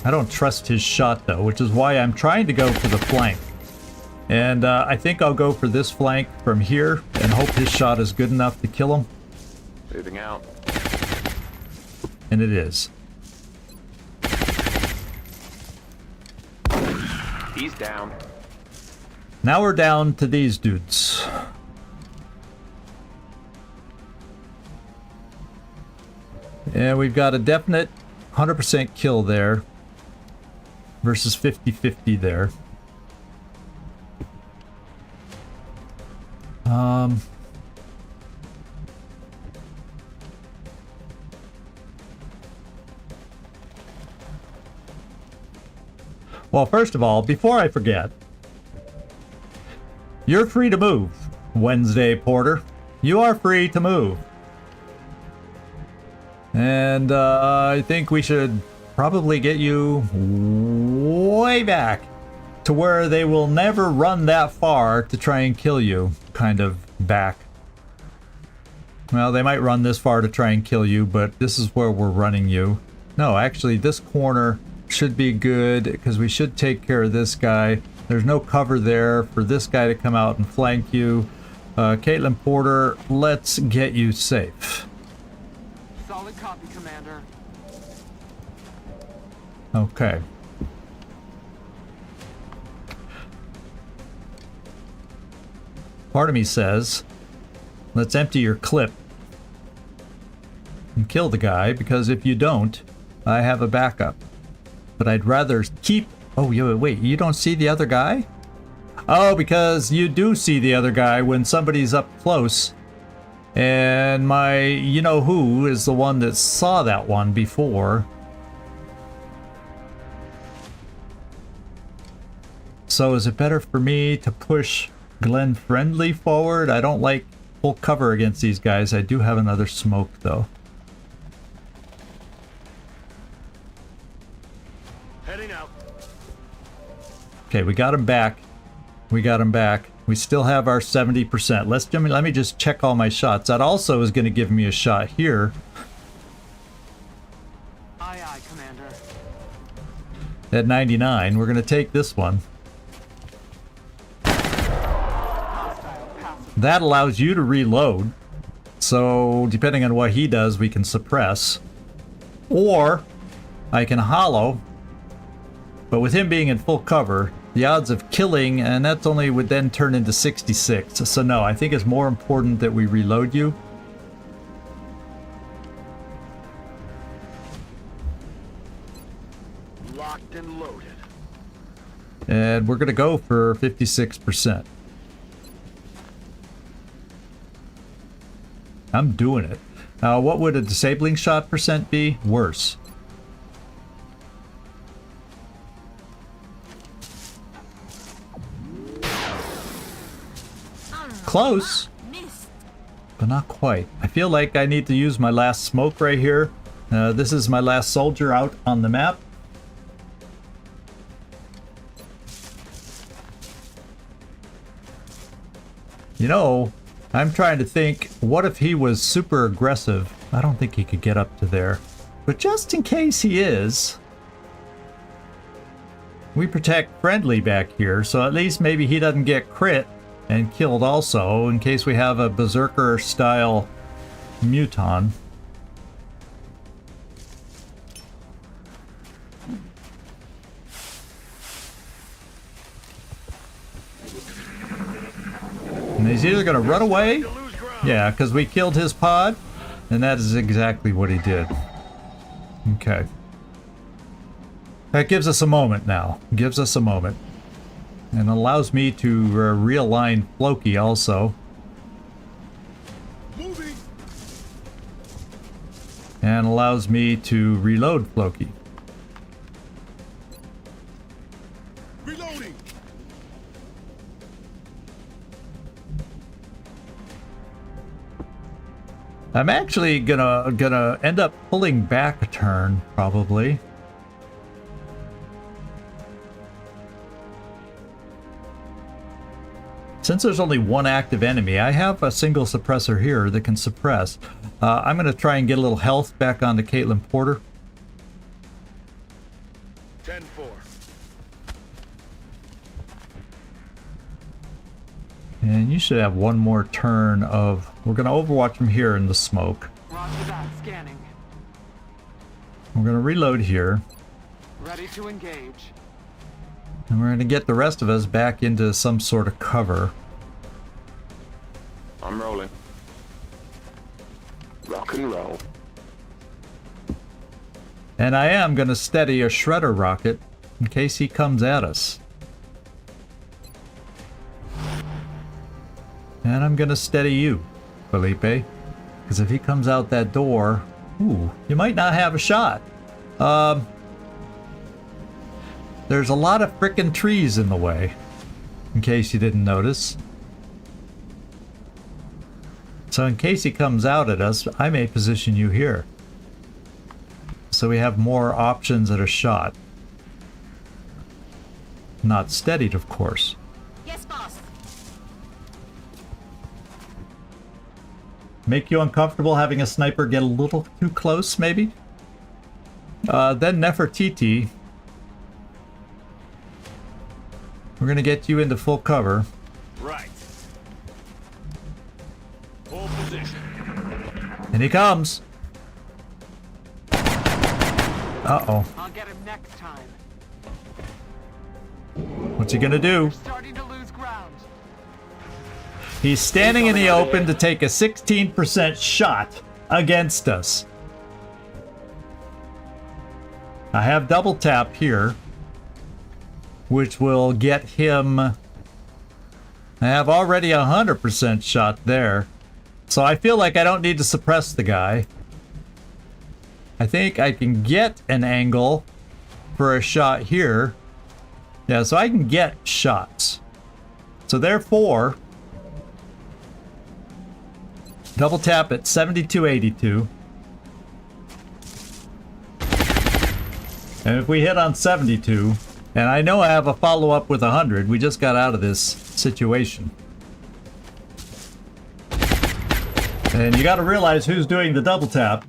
I don't trust his shot, though, which is why I'm trying to go for the flank. And I think I'll go for this flank from here and hope his shot is good enough to kill him. Moving out. And it is. He's down. Now we're down to these dudes. And we've got a definite 100% kill there versus 50-50 there. Well, first of all, before I forget, you're free to move, Wednesday Porter. You are free to move. And I think we should probably get you way back to where they will never run that far to try and kill you, kind of back. Well, they might run this far to try and kill you, but this is where we're running you. No, actually, this corner should be good, because we should take care of this guy. There's no cover there for this guy to come out and flank you. Caitlin Porter, let's get you safe. Solid copy, Commander. Okay. Part of me says, let's empty your clip and kill the guy, because if you don't, I have a backup. But I'd rather keep... Oh, wait, you don't see the other guy? Oh, because you do see the other guy when somebody's up close. And my you-know-who is the one that saw that one before. So is it better for me to push Glenn Friendly forward? I don't like full cover against these guys. I do have another smoke, though. Heading out. Okay, we got him back. We got him back. We still have our 70%. Let me just check all my shots. That also is going to give me a shot here. Aye, aye, Commander. At 99. We're going to take this one. Hostile passive. That allows you to reload. So, depending on what he does, we can suppress. Or, I can hollow. But with him being in full cover, the odds of killing, and that's only would then turn into 66. So no, I think it's more important that we reload you. Locked and loaded. And we're going to go for 56%. I'm doing it. What would a disabling shot percent be? Worse. Close, but not quite. I feel like I need to use my last smoke right here. This is my last soldier out on the map. You know, I'm trying to think, what if he was super aggressive? I don't think he could get up to there. But just in case he is, we protect Friendly back here, so at least maybe he doesn't get crit and killed also, in case we have a berserker style muton. And he's either going to run away, yeah, because we killed his pod, and that is exactly what he did. Okay. That gives us a moment now. Gives us a moment. And allows me to realign Floki also. Moving. And allows me to reload Floki. Reloading. I'm actually gonna end up pulling back a turn, probably. Since there's only one active enemy, I have a single suppressor here that can suppress. I'm going to try and get a little health back onto Caitlin Porter. 10-4. And you should have one more turn of... We're going to overwatch from here in the smoke. Roger that, scanning. We're going to reload here. Ready to engage. And we're going to get the rest of us back into some sort of cover. I'm rolling. Rock and roll. And I am going to steady a shredder rocket in case he comes at us. And I'm going to steady you, Felipe. Because if he comes out that door, ooh, you might not have a shot. There's a lot of frickin' trees in the way, in case you didn't notice. So in case he comes out at us, I may position you here. So we have more options at a shot. Not steadied, of course. Yes, boss. Make you uncomfortable having a sniper get a little too close, maybe? Then Nefertiti. We're gonna get you into full cover. Right. Full position. And he comes. Uh-oh. I'll get him next time. What's he gonna do? We're starting to lose ground. He's standing in the open to take a 16% shot against us. I have double tap here, which will get him I have already 100% shot there. So I feel like I don't need to suppress the guy. I think I can get an angle for a shot here. Yeah, so I can get shots. So therefore, double tap at 7282. And if we hit on 72, and I know I have a follow-up with 100, we just got out of this situation. And you gotta realize who's doing the double tap,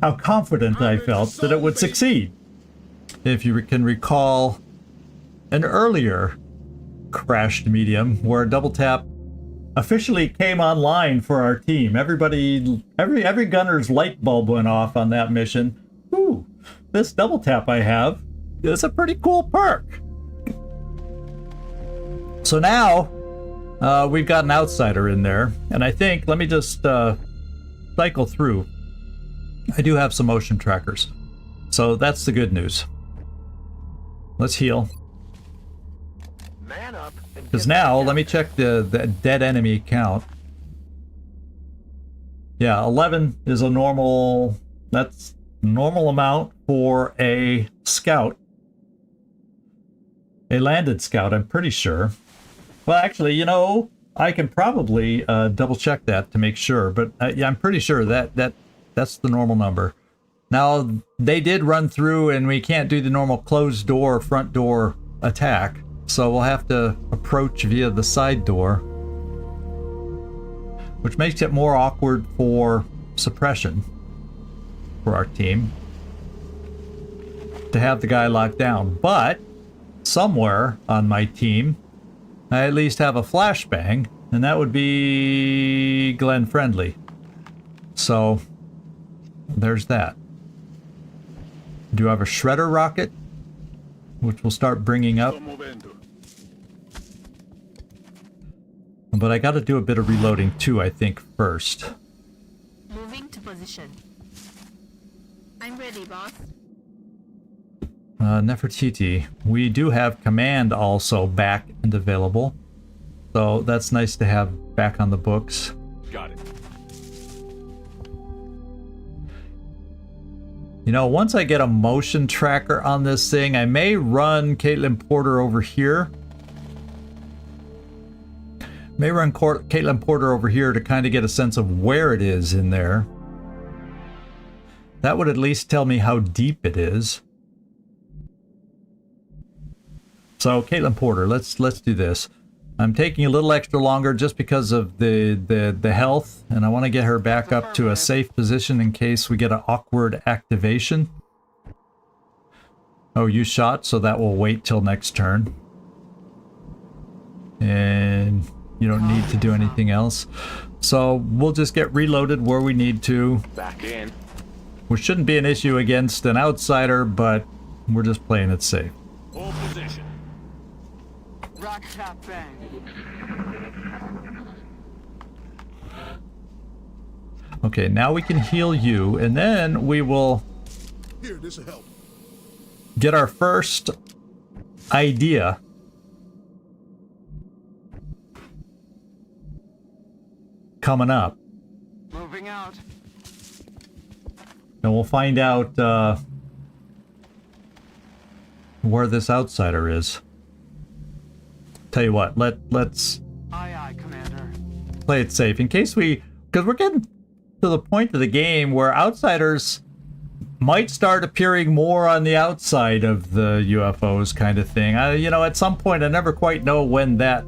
how confident I felt that it would succeed. If you can recall an earlier crashed medium where a double tap officially came online for our team. Every gunner's light bulb went off on that mission. Ooh, this double tap I have is a pretty cool perk. So now we've got an outsider in there, and I think, let me just cycle through. I do have some motion trackers, so that's the good news. Let's heal. Man up. Because now, let me check the dead enemy count. Yeah, 11 is a normal, that's normal amount for a scout. A landed scout, I'm pretty sure. Well, actually, you know, I can probably double check that to make sure, but yeah, I'm pretty sure that's the normal number. Now, they did run through and we can't do the normal closed door, front door attack. So we'll have to approach via the side door, which makes it more awkward for suppression for our team to have the guy locked down. But somewhere on my team, I at least have a flashbang, and that would be Glenn Friendly. So there's that. Do I have a shredder rocket, which we'll start bringing up? But I got to do a bit of reloading too, I think, first. Moving to position. I'm ready, boss. Nefertiti. We do have command also back and available. So that's nice to have back on the books. Got it. You know, once I get a motion tracker on this thing, I may run Caitlin Porter over here. May run Caitlin Porter over here to kind of get a sense of where it is in there. That would at least tell me how deep it is. So Caitlin Porter, let's do this. I'm taking a little extra longer just because of the health, and I want to get her back up to a safe position in case we get an awkward activation. Oh, you shot, so that will wait till next turn. And you don't need to do anything else. So we'll just get reloaded where we need to. Back in. Which shouldn't be an issue against an outsider, but we're just playing it safe. Hold position. Rack tap bang. Okay, now we can heal you, and then we will Here, this'll help. get our first idea. Coming up. Moving out. And we'll find out where this outsider is. Tell you what, let's Aye, aye, Commander. play it safe in case because we're getting to the point of the game where outsiders might start appearing more on the outside of the UFOs kind of thing. You know, at some point I never quite know when that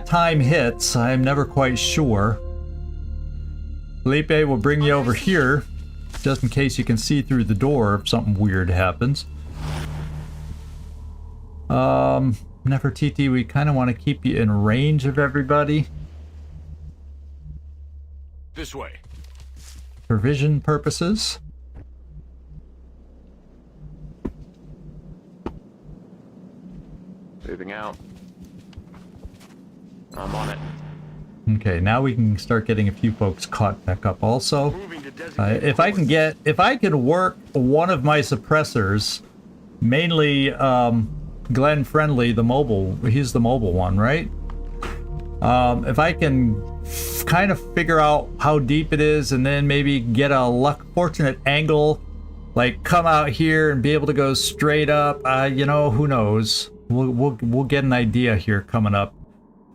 time hits. I'm never quite sure. Felipe will bring you over here just in case you can see through the door if something weird happens. Nefertiti, we kind of want to keep you in range of everybody This way. for vision purposes. Moving out. I'm on it. Okay, now we can start getting a few folks caught back up also. Moving to designated If I can work one of my suppressors, mainly Glenn Friendly, the mobile, he's the mobile one, right? If I can kind of figure out how deep it is and then maybe get a fortunate angle, like come out here and be able to go straight up, you know, who knows? We'll get an idea here coming up.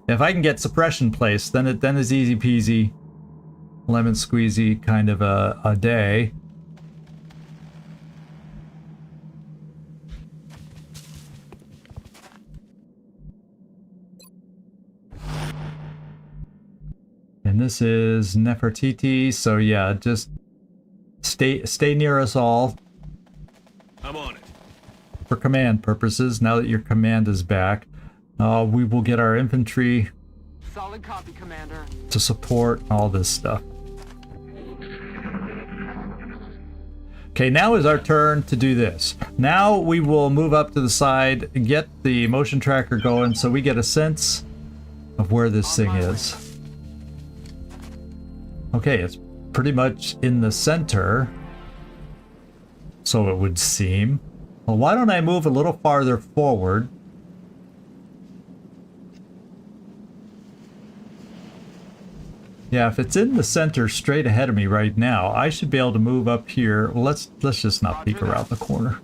If I can get suppression placed, then it's easy peasy, lemon squeezy kind of a day. And this is Nefertiti, so yeah, just stay near us all. I'm on it. For command purposes, now that your command is back, we will get our infantry Solid copy, Commander. to support all this stuff. Okay, now is our turn to do this. Now we will move up to the side, get the motion tracker going so we get a sense of where this thing is. Okay, it's pretty much in the center, so it would seem. Well, why don't I move a little farther forward? Yeah, if it's in the center straight ahead of me right now, I should be able to move up here. Well, let's just not peek around the corner.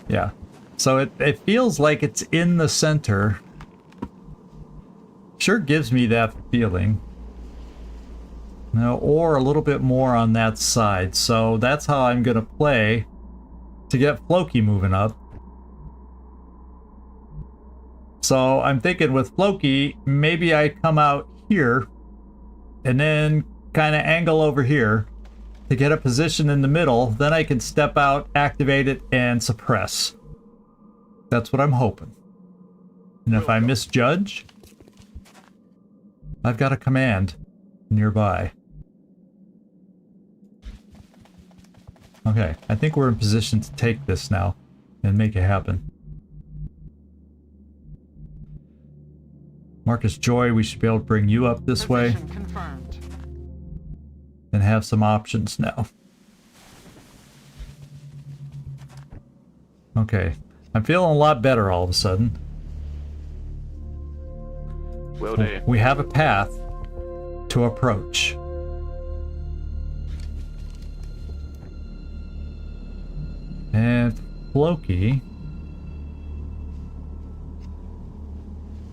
Yeah. So it feels like it's in the center. Sure gives me that feeling. No, or a little bit more on that side. So that's how I'm gonna play to get Floki moving up. So I'm thinking with Floki, maybe I come out here and then kind of angle over here to get a position in the middle. Then I can step out, activate it, and suppress. That's what I'm hoping. And if I misjudge, I've got a command nearby. Okay, I think we're in position to take this now and make it happen. Marcus Joy, we should be able to bring you up this way Position confirmed. and have some options now. Okay, I'm feeling a lot better all of a sudden. Will do. We have a path to approach. And Floki,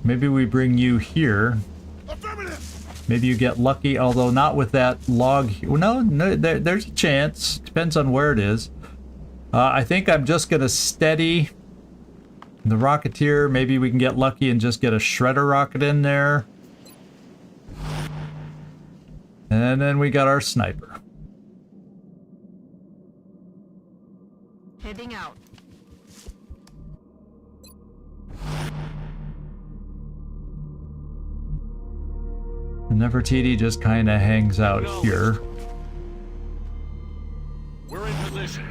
maybe we bring you here. Affirmative. Maybe you get lucky, although not with that log. No, there's a chance. Depends on where it is. I think I'm just gonna steady the Rocketeer. Maybe we can get lucky and just get a Shredder rocket in there. And then we got our sniper. Heading out. And Nefertiti just kind of hangs out here. We're in position.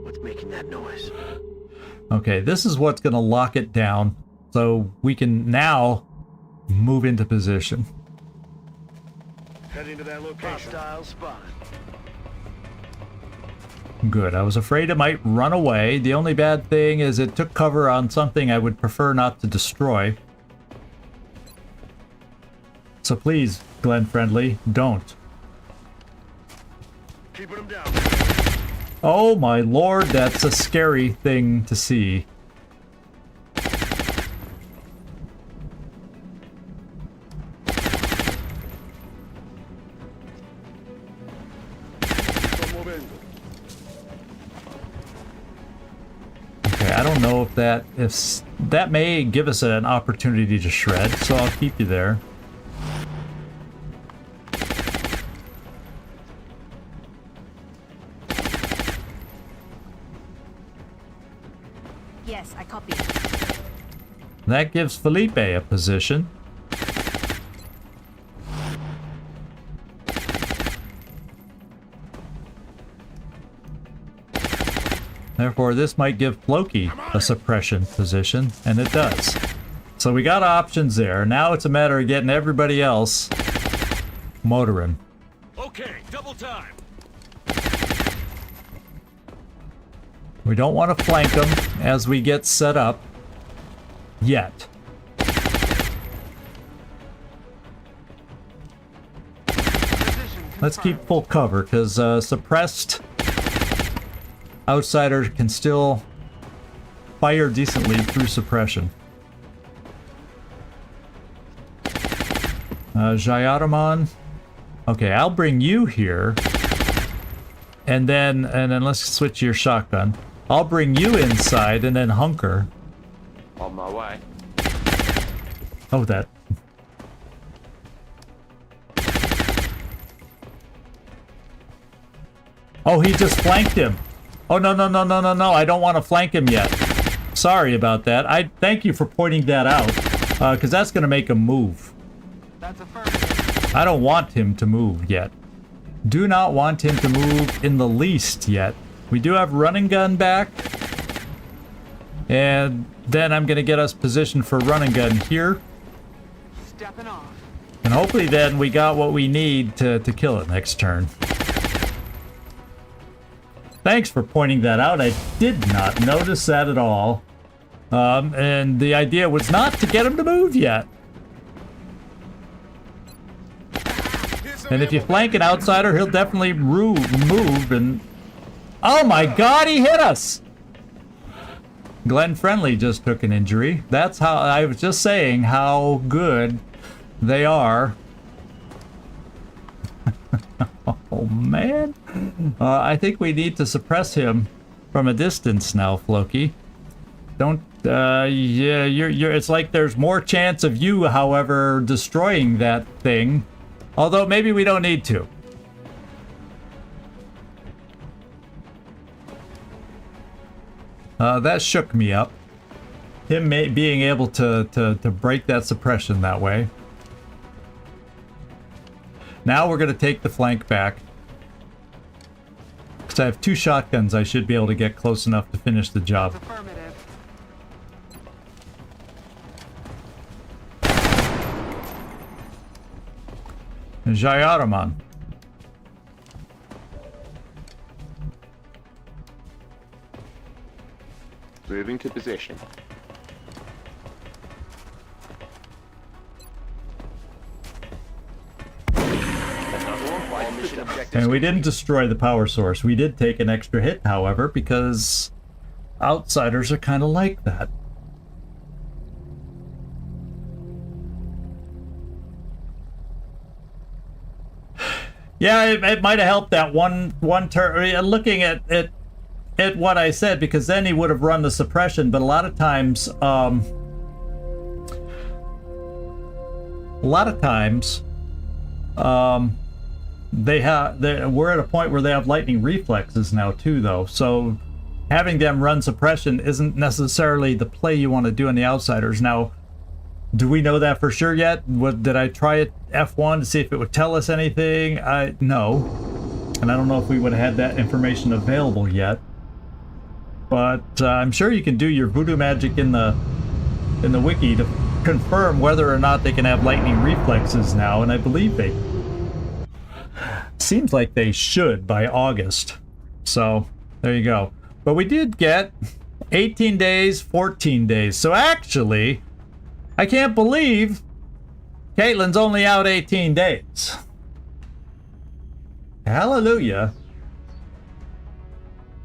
What's making that noise? Okay, this is what's going to lock it down, so we can now move into position. Heading to that location. Hostile spotted. Good. I was afraid it might run away. The only bad thing is it took cover on something I would prefer not to destroy. So please, Glenn Friendly, don't. Keeping them down. Oh my lord, that's a scary thing to see. Okay, I don't know if that may give us an opportunity to shred, so I'll keep you there. Yes, I copy. That gives Felipe a position. Therefore, this might give Floki a suppression position, and it does. So we got options there. Now it's a matter of getting everybody else motoring. Okay, double time. We don't want to flank them as we get set up. Yet. Let's keep full cover, because suppressed outsider can still fire decently through suppression. Jayaraman. Okay, I'll bring you here. And then let's switch your shotgun. I'll bring you inside and then hunker. On my way. Oh, that. Oh, he just flanked him. Oh, no, no, no, no, no, no. I don't want to flank him yet. Sorry about that. I thank you for pointing that out, because that's going to make him move. That's affirmative. I don't want him to move yet. Do not want him to move in the least yet. We do have running gun back. And then I'm going to get us positioned for running gun here. Stepping off. And hopefully then we got what we need to kill it next turn. Thanks for pointing that out. I did not notice that at all. And the idea was not to get him to move yet. And if you flank an outsider, he'll definitely move and... Oh my god, he hit us! Glenn Friendly just took an injury. That's how... I was just saying how good they are. Oh man. I think we need to suppress him from a distance now, Floki. Don't... yeah, you're... It's like there's more chance of you, however, destroying that thing. Although, maybe we don't need to. That shook me up. Him being able to break that suppression that way. Now we're going to take the flank back. Because I have 2 shotguns, I should be able to get close enough to finish the job. That's affirmative. Jayaraman. Moving to position. All mission objectives. And we didn't destroy the power source. We did take an extra hit, however, because outsiders are kind of like that. Yeah, it might have helped that one turn. Looking at what I said, because then he would have run the suppression. But a lot of times, we're at a point where they have lightning reflexes now too, though. So having them run suppression isn't necessarily the play you want to do on the outsiders. Now, do we know that for sure yet? Did I try it F1 to see if it would tell us anything? No. And I don't know if we would have had that information available yet. But I'm sure you can do your voodoo magic in the wiki to confirm whether or not they can have lightning reflexes now, and I believe they... Seems like they should by August. So, there you go. But we did get 18 days, 14 days. So actually... I can't believe Caitlin's only out 18 days. Hallelujah.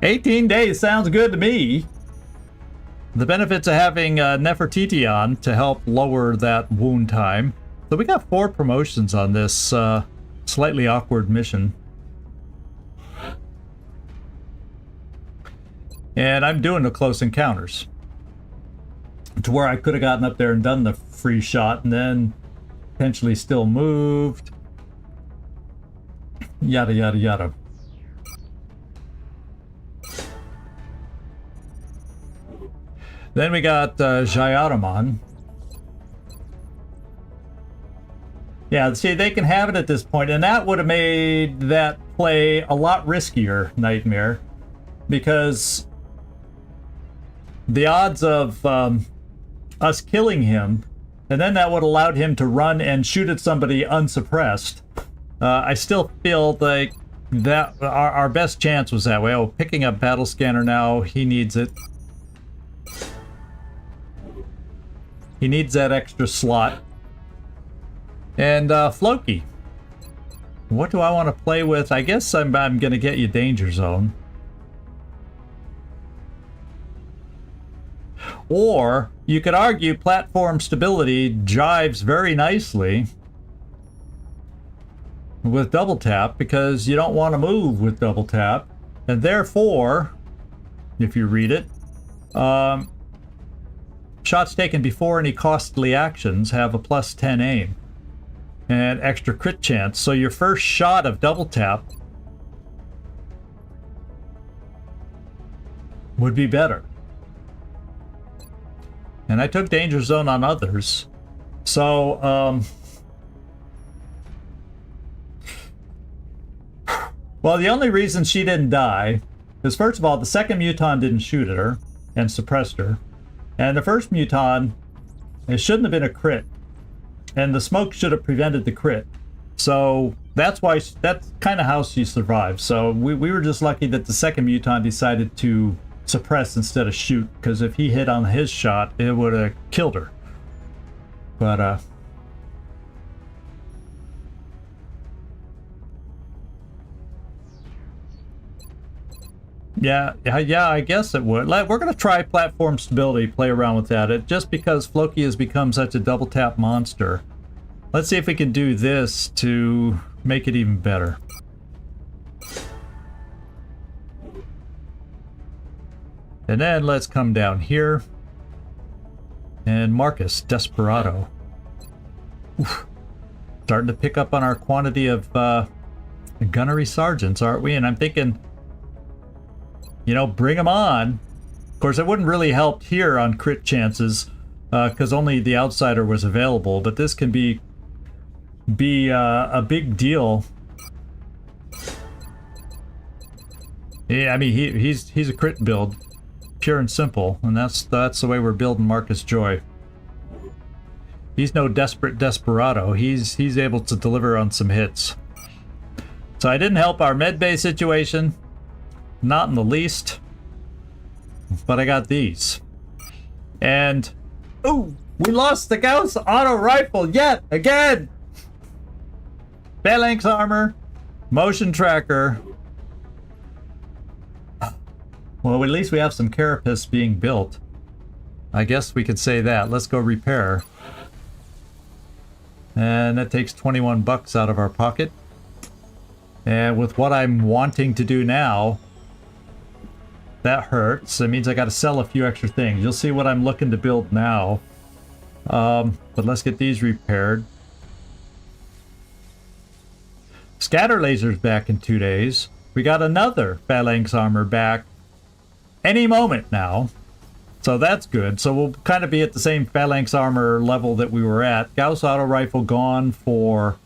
18 days sounds good to me. The benefits of having Nefertiti on to help lower that wound time. So we got 4 promotions on this slightly awkward mission. And I'm doing the close encounters. To where I could have gotten up there and done the free shot and then potentially still moved. Yada, yada, yada. Then we got Jayaraman. Yeah, see, they can have it at this point, and that would have made that play a lot riskier, Nightmare, because the odds of us killing him, and then that would have allowed him to run and shoot at somebody unsuppressed. I still feel like that our best chance was that way. Oh, picking up battle scanner now. He needs it. He needs that extra slot. And Floki. What do I want to play with? I guess I'm going to get you Danger Zone. Or you could argue platform stability jives very nicely with double tap because you don't want to move with double tap. And therefore, if you read it, shots taken before any costly actions have a +10 aim and extra crit chance. So your first shot of double tap would be better. And I took Danger Zone on others. So, well, the only reason she didn't die is, first of all, the second Muton didn't shoot at her and suppressed her. And the first Muton, it shouldn't have been a crit. And the smoke should have prevented the crit. So that's why, that's kind of how she survived. So we were just lucky that the second Muton decided to suppress instead of shoot, because if he hit on his shot, it would have killed her. But yeah, I guess it would. We're gonna try platform stability, play around with that. Just because Floki has become such a double tap monster. Let's see if we can do this to make it even better. And then let's come down here. And Marcus, Desperado. Oof. Starting to pick up on our quantity of gunnery sergeants, aren't we? And I'm thinking, you know, bring them on. Of course, it wouldn't really help here on crit chances because only the outsider was available. But this can be a big deal. Yeah, I mean, he's a crit build. Pure and simple, and that's the way we're building Marcus Joy. He's no desperate desperado. He's able to deliver on some hits. So I didn't help our medbay situation, not in the least, but I got these. And ooh, we lost the Gauss auto rifle yet again. Phalanx armor, motion tracker. Well, at least we have some carapace being built. I guess we could say that. Let's go repair. And that takes 21 bucks out of our pocket. And with what I'm wanting to do now, that hurts. It means I got to sell a few extra things. You'll see what I'm looking to build now. But let's get these repaired. Scatter laser's back in 2 days. We got another phalanx armor back any moment now, so that's good. So we'll kind of be at the same phalanx armor level that we were at. Gauss auto rifle gone for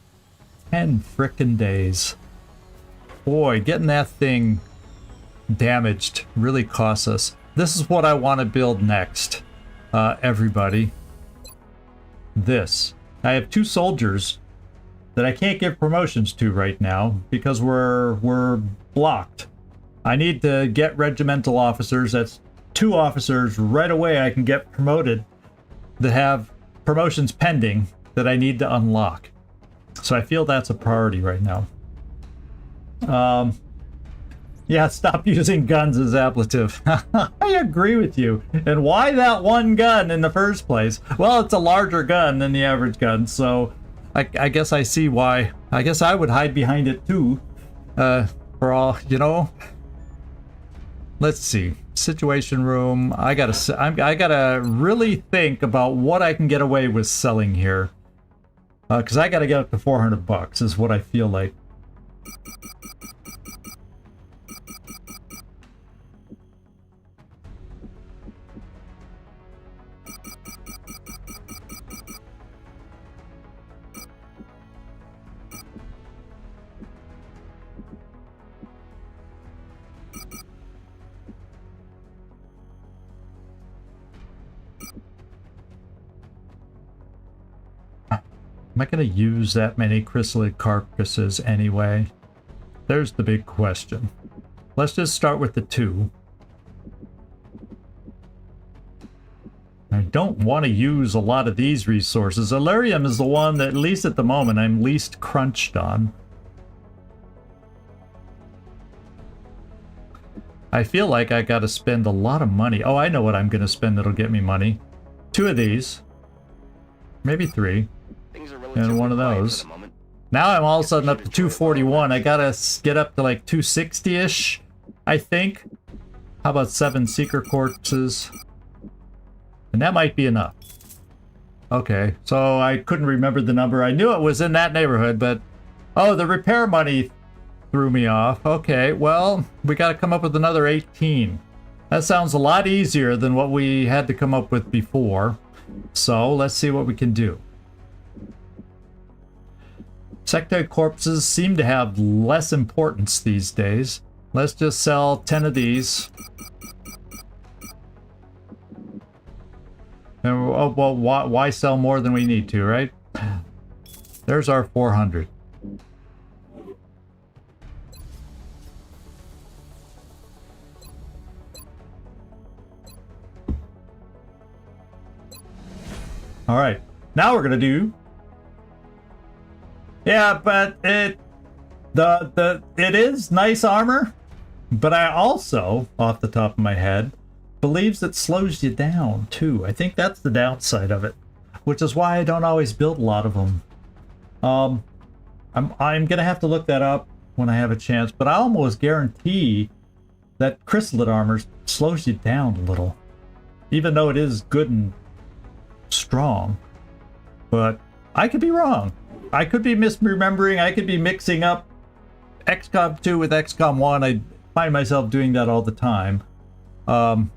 10 frickin' days. Boy, getting that thing damaged really costs us. This is what I want to build next, everybody. This. I have 2 soldiers that I can't give promotions to right now because we're blocked. I need to get regimental officers. That's 2 officers right away I can get promoted that have promotions pending that I need to unlock. So I feel that's a priority right now. Yeah, stop using guns as ablative. I agree with you. And why that one gun in the first place? Well, it's a larger gun than the average gun, so I guess I see why. I guess I would hide behind it too. For all, you know. Let's see. Situation room. I gotta really think about what I can get away with selling here. Because I gotta get up to 400 bucks is what I feel like. Am I going to use that many chrysalid carcasses anyway? There's the big question. Let's just start with the 2. I don't want to use a lot of these resources. Illyrium is the one that, at least at the moment, I'm least crunched on. I feel like I gotta spend a lot of money. Oh, I know what I'm gonna spend that'll get me money. 2 of these. Maybe 3. Things are And relatively one of quiet for those. the moment. Now I'm all of a sudden up to 241. I gotta get up to like 260-ish, I think. How about 7 Seeker Corpses? And that might be enough. Okay, so I couldn't remember the number. I knew it was in that neighborhood, but... Oh, the repair money threw me off. Okay, well, we gotta come up with another 18. That sounds a lot easier than what we had to come up with before. So, let's see what we can do. Sectoid corpses seem to have less importance these days. Let's just sell 10 of these. And, oh, well, why sell more than we need to, right? There's our 400. All right, now we're gonna do. Yeah, but it is nice armor, but I also, off the top of my head, believes it slows you down too. I think that's the downside of it, which is why I don't always build a lot of them. I'm gonna have to look that up when I have a chance, but I almost guarantee that chrysalid armor slows you down a little, even though it is good and strong. But I could be wrong. I could be misremembering. I could be mixing up XCOM 2 with XCOM 1. I find myself doing that all the time. But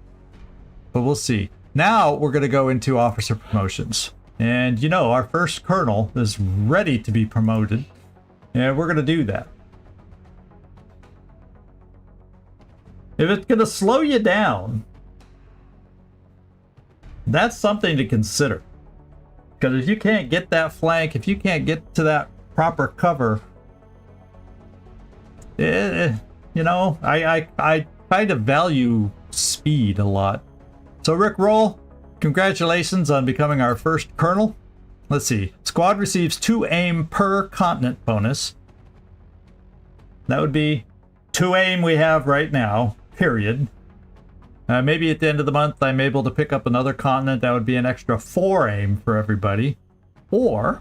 we'll see. Now we're going to go into officer promotions. And you know, our first colonel is ready to be promoted. And we're going to do that. If it's going to slow you down, that's something to consider. Because if you can't get that flank, if you can't get to that proper cover, you know, I kind of value speed a lot. So Rick Roll, congratulations on becoming our first colonel. Let's see. Squad receives 2 aim per continent bonus. That would be 2 aim we have right now, period. Maybe at the end of the month I'm able to pick up another continent. That would be an extra 4 aim for everybody. Or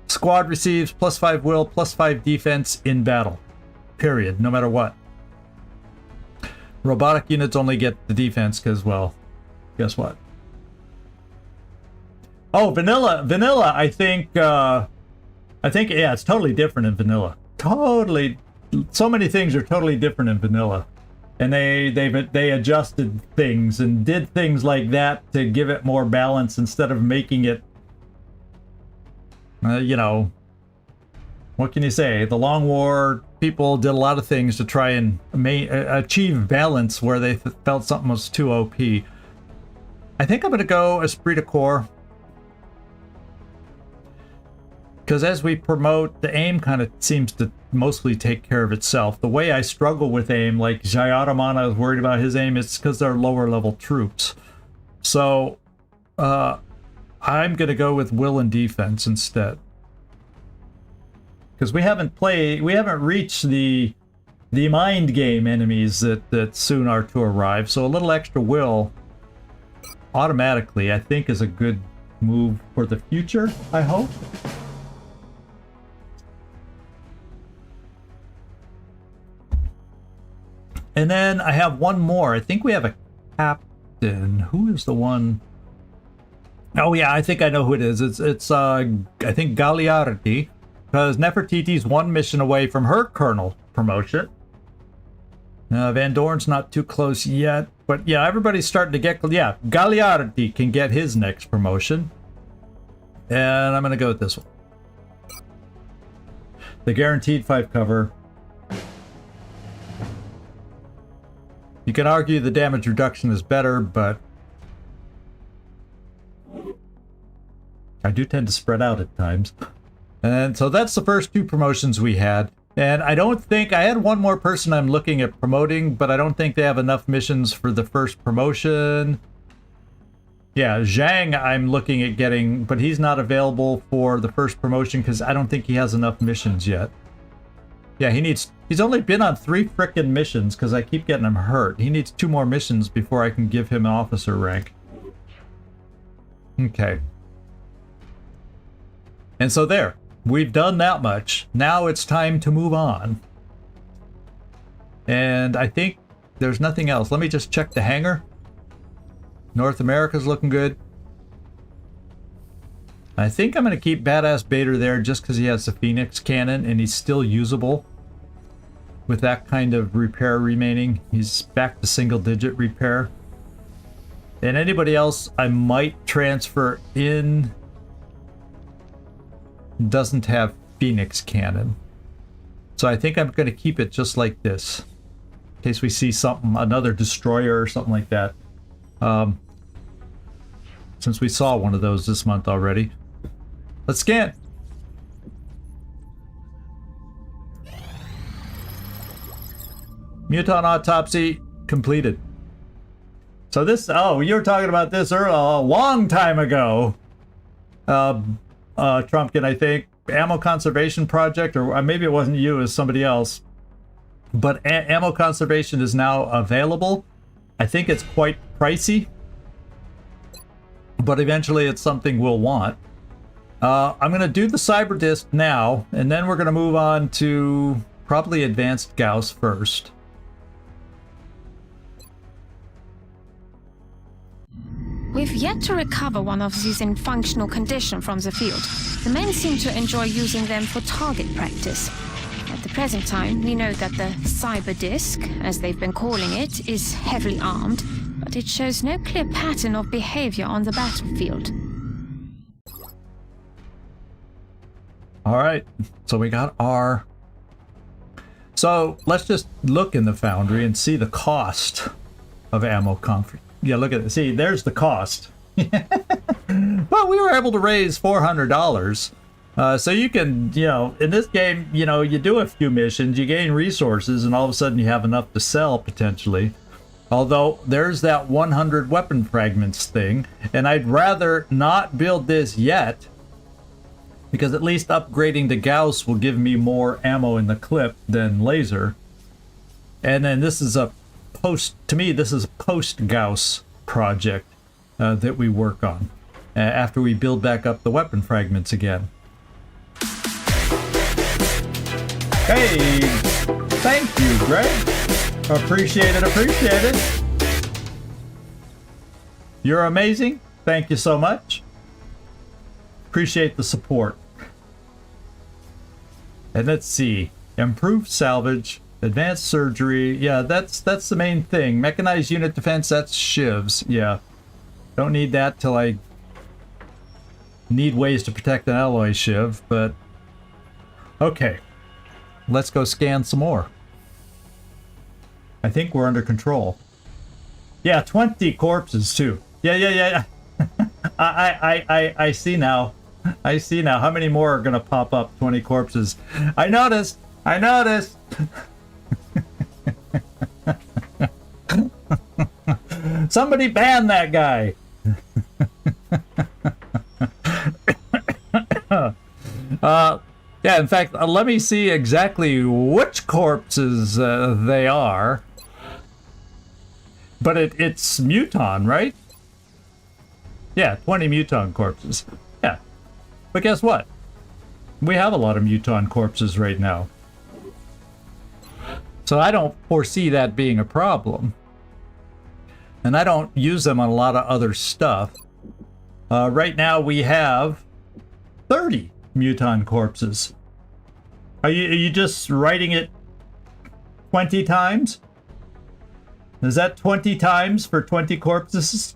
squad receives +5 will, +5 defense in battle. Period. No matter what. Robotic units only get the defense because, well, guess what? Oh, vanilla, I think, yeah, it's totally different in vanilla. Totally. So many things are totally different in vanilla. And they adjusted things and did things like that to give it more balance instead of making it, you know, what can you say? The Long War people did a lot of things to try and achieve balance where they felt something was too OP. I think I'm going to go Esprit de Corps. Because as we promote, the aim kind of seems to mostly take care of itself. The way I struggle with aim, like Jayaraman, I was worried about his aim, it's because they're lower level troops. So, I'm going to go with will and defense instead. Because we haven't reached the mind game enemies that soon are to arrive. So a little extra will, automatically, I think is a good move for the future, I hope. And then I have one more. I think we have a captain. Who is the one? Oh yeah, I think I know who it is. It's I think Gagliardi, because Nefertiti's 1 mission away from her colonel promotion. Van Dorn's not too close yet, but yeah, everybody's starting to get, yeah, Gagliardi can get his next promotion. And I'm gonna go with this one. The guaranteed 5 cover. You can argue the damage reduction is better, but I do tend to spread out at times. And so that's the first 2 promotions we had. And I don't think, I had one more person I'm looking at promoting, but I don't think they have enough missions for the first promotion. Yeah, Zhang I'm looking at getting, but he's not available for the first promotion because I don't think he has enough missions yet. Yeah, he's only been on 3 frickin' missions because I keep getting him hurt. He needs 2 more missions before I can give him officer rank. Okay. And so there. We've done that much. Now it's time to move on. And I think there's nothing else. Let me just check the hangar. North America's looking good. I think I'm going to keep Badass Bader there just because he has the Phoenix cannon and he's still usable. With that kind of repair remaining, he's back to single-digit repair. And anybody else I might transfer in doesn't have Phoenix cannon. So I think I'm going to keep it just like this. In case we see something, another destroyer or something like that. Since we saw one of those this month already. Let's scan. Muton autopsy completed. So this, oh, you were talking about this a long time ago. Trumpkin, I think. Ammo conservation project, or maybe it wasn't you, it was somebody else. But ammo conservation is now available. I think it's quite pricey. But eventually it's something we'll want. I'm going to do the cyber disc now, and then we're going to move on to probably advanced Gauss first. We've yet to recover one of these in functional condition from the field. The men seem to enjoy using them for target practice. At the present time, we know that the cyber disc, as they've been calling it, is heavily armed, but it shows no clear pattern of behavior on the battlefield. All right, so we got our... So let's just look in the foundry and see the cost of ammo comfort. Yeah, look at it. See, there's the cost. Well, we were able to raise $400. So you can, you know, in this game, you know, you do a few missions, you gain resources, and all of a sudden you have enough to sell, potentially. Although, there's that 100 weapon fragments thing, and I'd rather not build this yet, because at least upgrading to Gauss will give me more ammo in the clip than laser. And then this is a to me, this is a post-Gauss project that we work on after we build back up the weapon fragments again. Hey, thank you, Greg. Appreciate it, appreciate it. You're amazing. Thank you so much. Appreciate the support. And let's see. Improved salvage. Advanced surgery, yeah, that's the main thing. Mechanized unit defense, that's shivs, yeah. Don't need that till I need ways to protect an alloy shiv, but... Okay. Let's go scan some more. I think we're under control. Yeah, 20 corpses, too. Yeah. I see now. I see now. How many more are gonna pop up? 20 corpses. I noticed! Somebody ban that guy. Yeah, in fact, let me see exactly which corpses they are. But it's Muton, right? Yeah, 20 Muton corpses. Yeah. But guess what? We have a lot of Muton corpses right now. So I don't foresee that being a problem. And I don't use them on a lot of other stuff. Right now we have 30 Muton corpses. Are you just writing it 20 times? Is that 20 times for 20 corpses?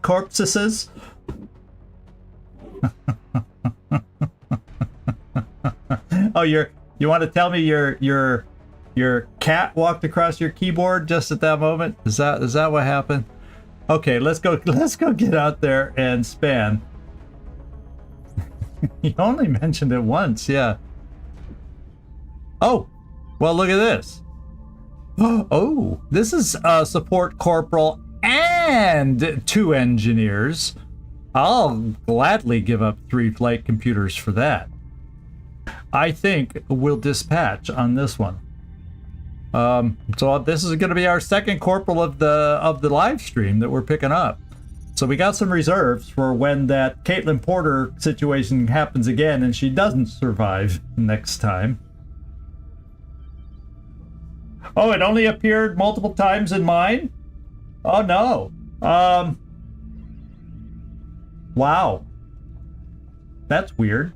Oh, you want to tell me your cat walked across your keyboard just at that moment? Is that what happened? Okay, let's go get out there and span. You only mentioned it once, yeah. Oh, well, look at this. Oh, this is a support corporal and 2 engineers. I'll gladly give up 3 flight computers for that. I think we'll dispatch on this one. So this is going to be our second corporal of the live stream that we're picking up. So we got some reserves for when that Caitlin Porter situation happens again and she doesn't survive next time. Oh, it only appeared multiple times in mine? Oh no. Wow. That's weird.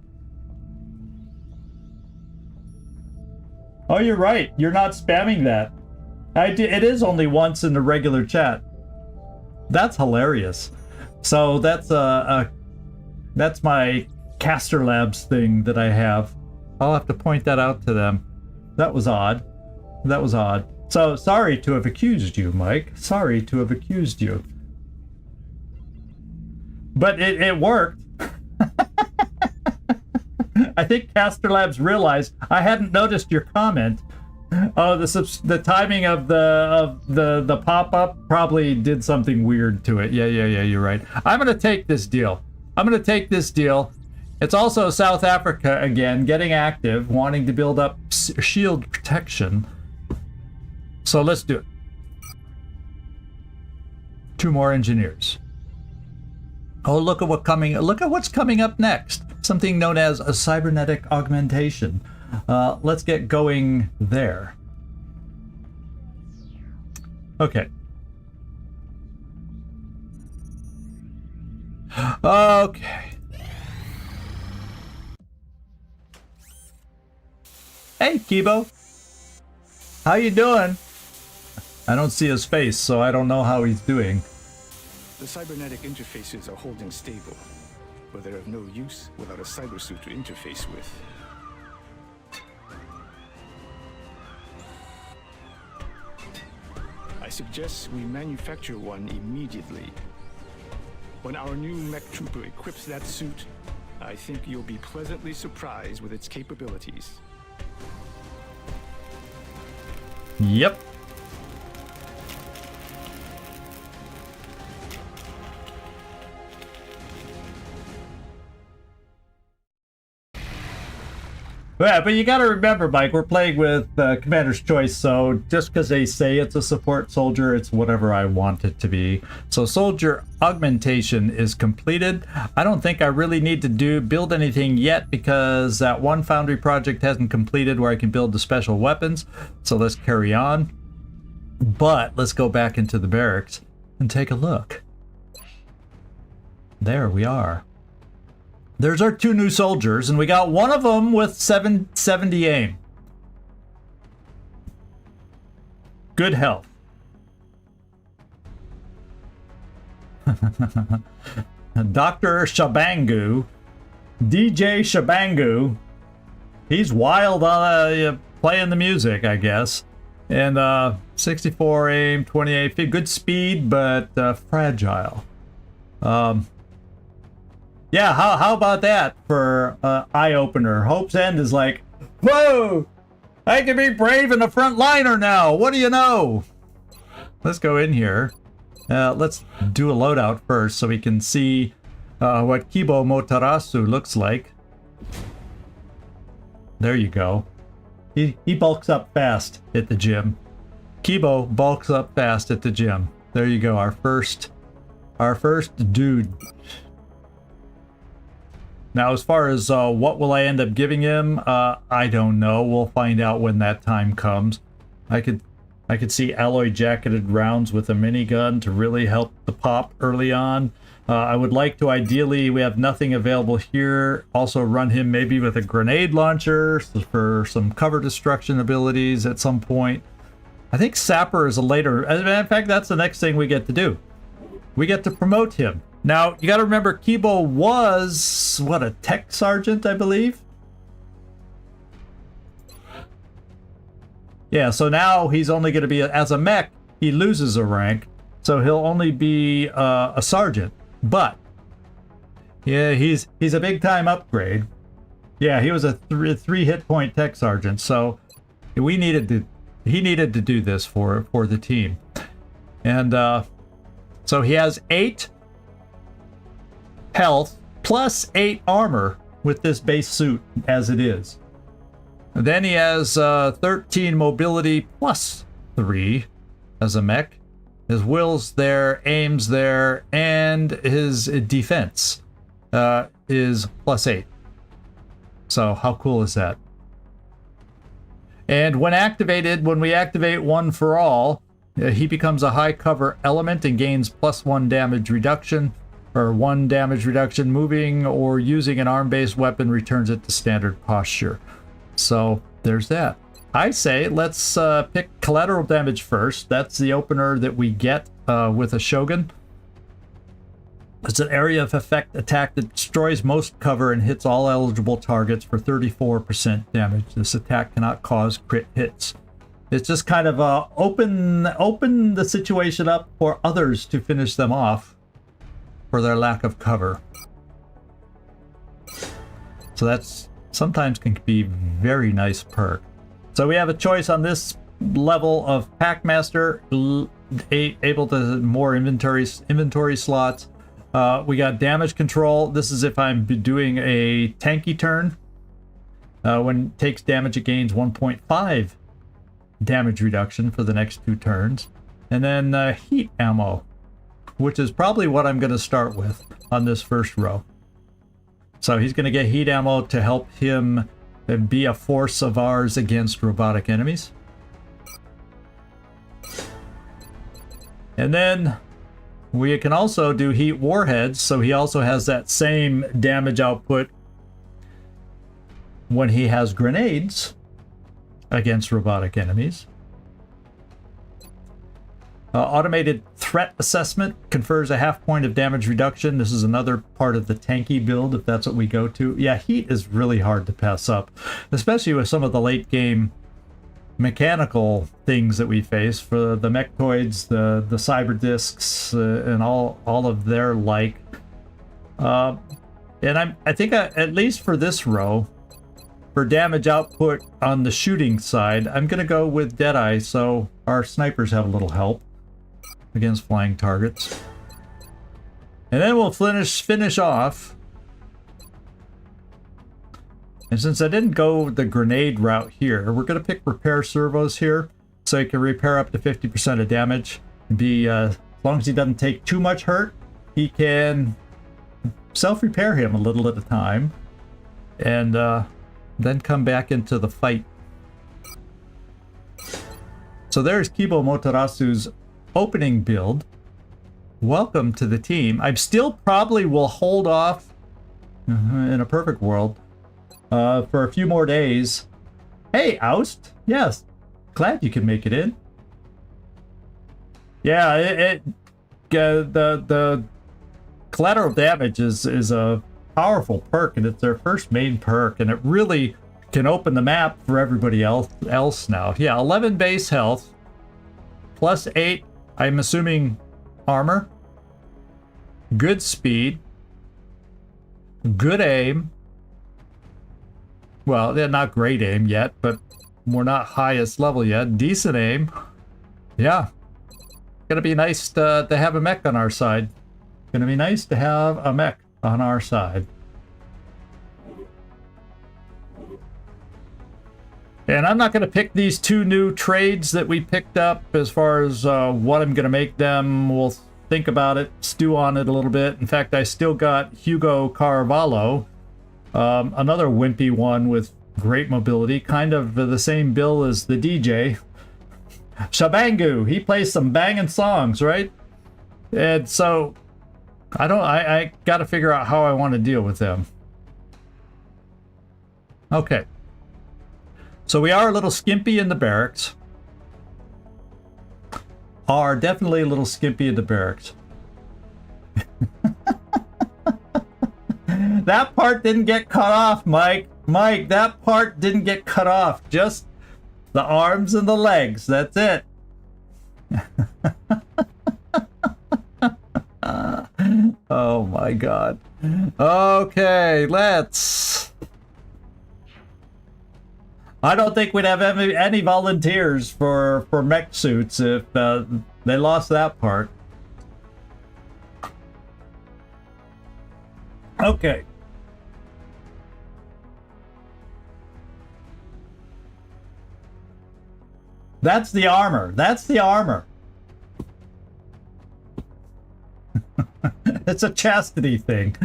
Oh, you're right. You're not spamming that. It is only once in the regular chat. That's hilarious. So that's my Caster Labs thing that I have. I'll have to point that out to them. That was odd. That was odd. So sorry to have accused you, Mike. Sorry to have accused you. But it worked. I think Caster Labs realized I hadn't noticed your comment. Oh, the timing of the pop-up probably did something weird to it. Yeah, you're right. I'm gonna take this deal. It's also South Africa again, getting active, wanting to build up shield protection. So let's do it. 2 more engineers. Oh, look at what's coming up next. Something known as a cybernetic augmentation. Let's get going there. Okay. Okay. Hey, Kibo. How you doing? I don't see his face, so I don't know how he's doing. The cybernetic interfaces are holding stable, but they're of no use without a cybersuit to interface with. I suggest we manufacture one immediately. When our new mech trooper equips that suit, I think you'll be pleasantly surprised with its capabilities. Yep. Yeah, but you gotta remember, Mike, we're playing with Commander's Choice, so just because they say it's a support soldier, it's whatever I want it to be. So soldier augmentation is completed. I don't think I really need to build anything yet because that one foundry project hasn't completed where I can build the special weapons. So let's carry on. But let's go back into the barracks and take a look. There we are. There's our 2 new soldiers, and we got one of them with 770 aim. Good health. Dr. Shabangu, DJ Shabangu, he's wild playing the music, I guess. And 64 aim, 28 feet, good speed, but fragile. Yeah, how about that for eye-opener? Hope's End is like, whoa! I can be brave and a frontliner now! What do you know? Let's go in here. Let's do a loadout first so we can see what Kibo Motarasu looks like. There you go. He bulks up fast at the gym. Kibo bulks up fast at the gym. There you go, our first dude. Now, as far as what will I end up giving him, I don't know. We'll find out when that time comes. I could see alloy jacketed rounds with a minigun to really help the pop early on. I would like to ideally, we have nothing available here, also run him maybe with a grenade launcher for some cover destruction abilities at some point. I think Sapper is a later, as a matter of fact, that's the next thing we get to do. We get to promote him. Now, you got to remember, Kibo was, what, a tech sergeant, I believe? Yeah, so now he's only going to be, as a mech, he loses a rank, so he'll only be a sergeant. But, yeah, he's a big-time upgrade. Yeah, he was a 3 hit point tech sergeant, so he needed to do this for the team. And so he has 8 health plus 8 armor with this base suit as it is. Then he has 13 mobility plus 3 as a mech. His will's there, aim's there, and his defense is plus 8. So how cool is that? And when activated, when we activate One for All, he becomes a high cover element and gains +1 damage reduction, or 1 damage reduction. Moving or using an arm-based weapon returns it to standard posture. So there's that. I say let's pick collateral damage first. That's the opener that we get with a Shogun. It's an area of effect attack that destroys most cover and hits all eligible targets for 34% damage. This attack cannot cause crit hits. It's just kind of open the situation up for others to finish them off for their lack of cover. So that's sometimes can be very nice perk. So we have a choice on this level of Packmaster, able to more inventory slots. We got damage control. This is if I'm doing a tanky turn. When it takes damage, it gains 1.5 damage reduction for the next 2 turns. And then heat ammo, which is probably what I'm going to start with on this first row. So he's going to get heat ammo to help him be a force of ours against robotic enemies. And then we can also do heat warheads, so he also has that same damage output when he has grenades against robotic enemies. Automated threat assessment confers a half point of damage reduction. This is another part of the tanky build, if that's what we go to. Yeah, heat is really hard to pass up, especially with some of the late game mechanical things that we face for the mechtoids, the cyber discs, and all of their like. And I think at least for this row, for damage output on the shooting side, I'm gonna go with Deadeye, so our snipers have a little help against flying targets. And then we'll finish off. And since I didn't go the grenade route here, we're going to pick repair servos here, so he can repair up to 50% of damage. As long as he doesn't take too much hurt, he can self-repair him a little at a time, and then come back into the fight. So there's Kibo Motorasu's opening build. Welcome to the team. I still probably will hold off in a perfect world for a few more days. Hey, Oust. Yes, glad you can make it in. Yeah, the collateral damage is a powerful perk, and it's their first main perk, and it really can open the map for everybody else now. Yeah, 11 base health, plus 8, I'm assuming, armor, good speed, good aim. Well, they're not great aim yet, but we're not highest level yet. Decent aim. Yeah. Gonna be nice to have a mech on our side. Gonna be nice to have a mech on our side. And I'm not going to pick these 2 new trades that we picked up as far as what I'm going to make them. We'll think about it, stew on it a little bit. In fact, I still got Hugo Carvalho, another wimpy one with great mobility, kind of the same bill as the DJ. Shabangu, he plays some banging songs, right? And so I got to figure out how I want to deal with them. Okay. So we are a little skimpy in the barracks. Are definitely a little skimpy in the barracks. That part didn't get cut off, Mike. Mike, that part didn't get cut off. Just the arms and the legs. That's it. Oh my God. Okay, let's... I don't think we'd have any volunteers for mech suits if they lost that part. Okay. That's the armor. That's the armor. It's a chastity thing.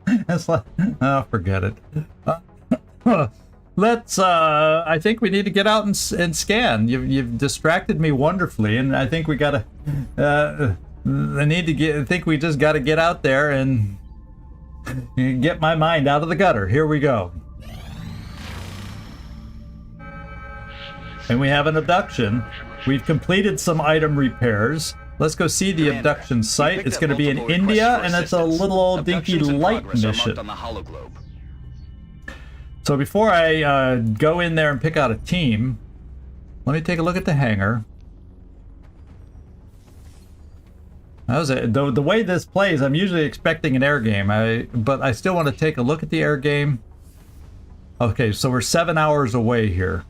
It's like, oh, forget it. Let's, I think we need to get out and scan. You've distracted me wonderfully, and I think we gotta, I think we just gotta get out there and get my mind out of the gutter. Here we go. And we have an abduction. We've completed some item repairs. Let's go see the abduction site. It's going to be in India, and it's a little old dinky light mission. So before I go in there and pick out a team, let me take a look at the hangar. That was it. The way this plays, I'm usually expecting an air game, but I still want to take a look at the air game. Okay, so we're 7 hours away here.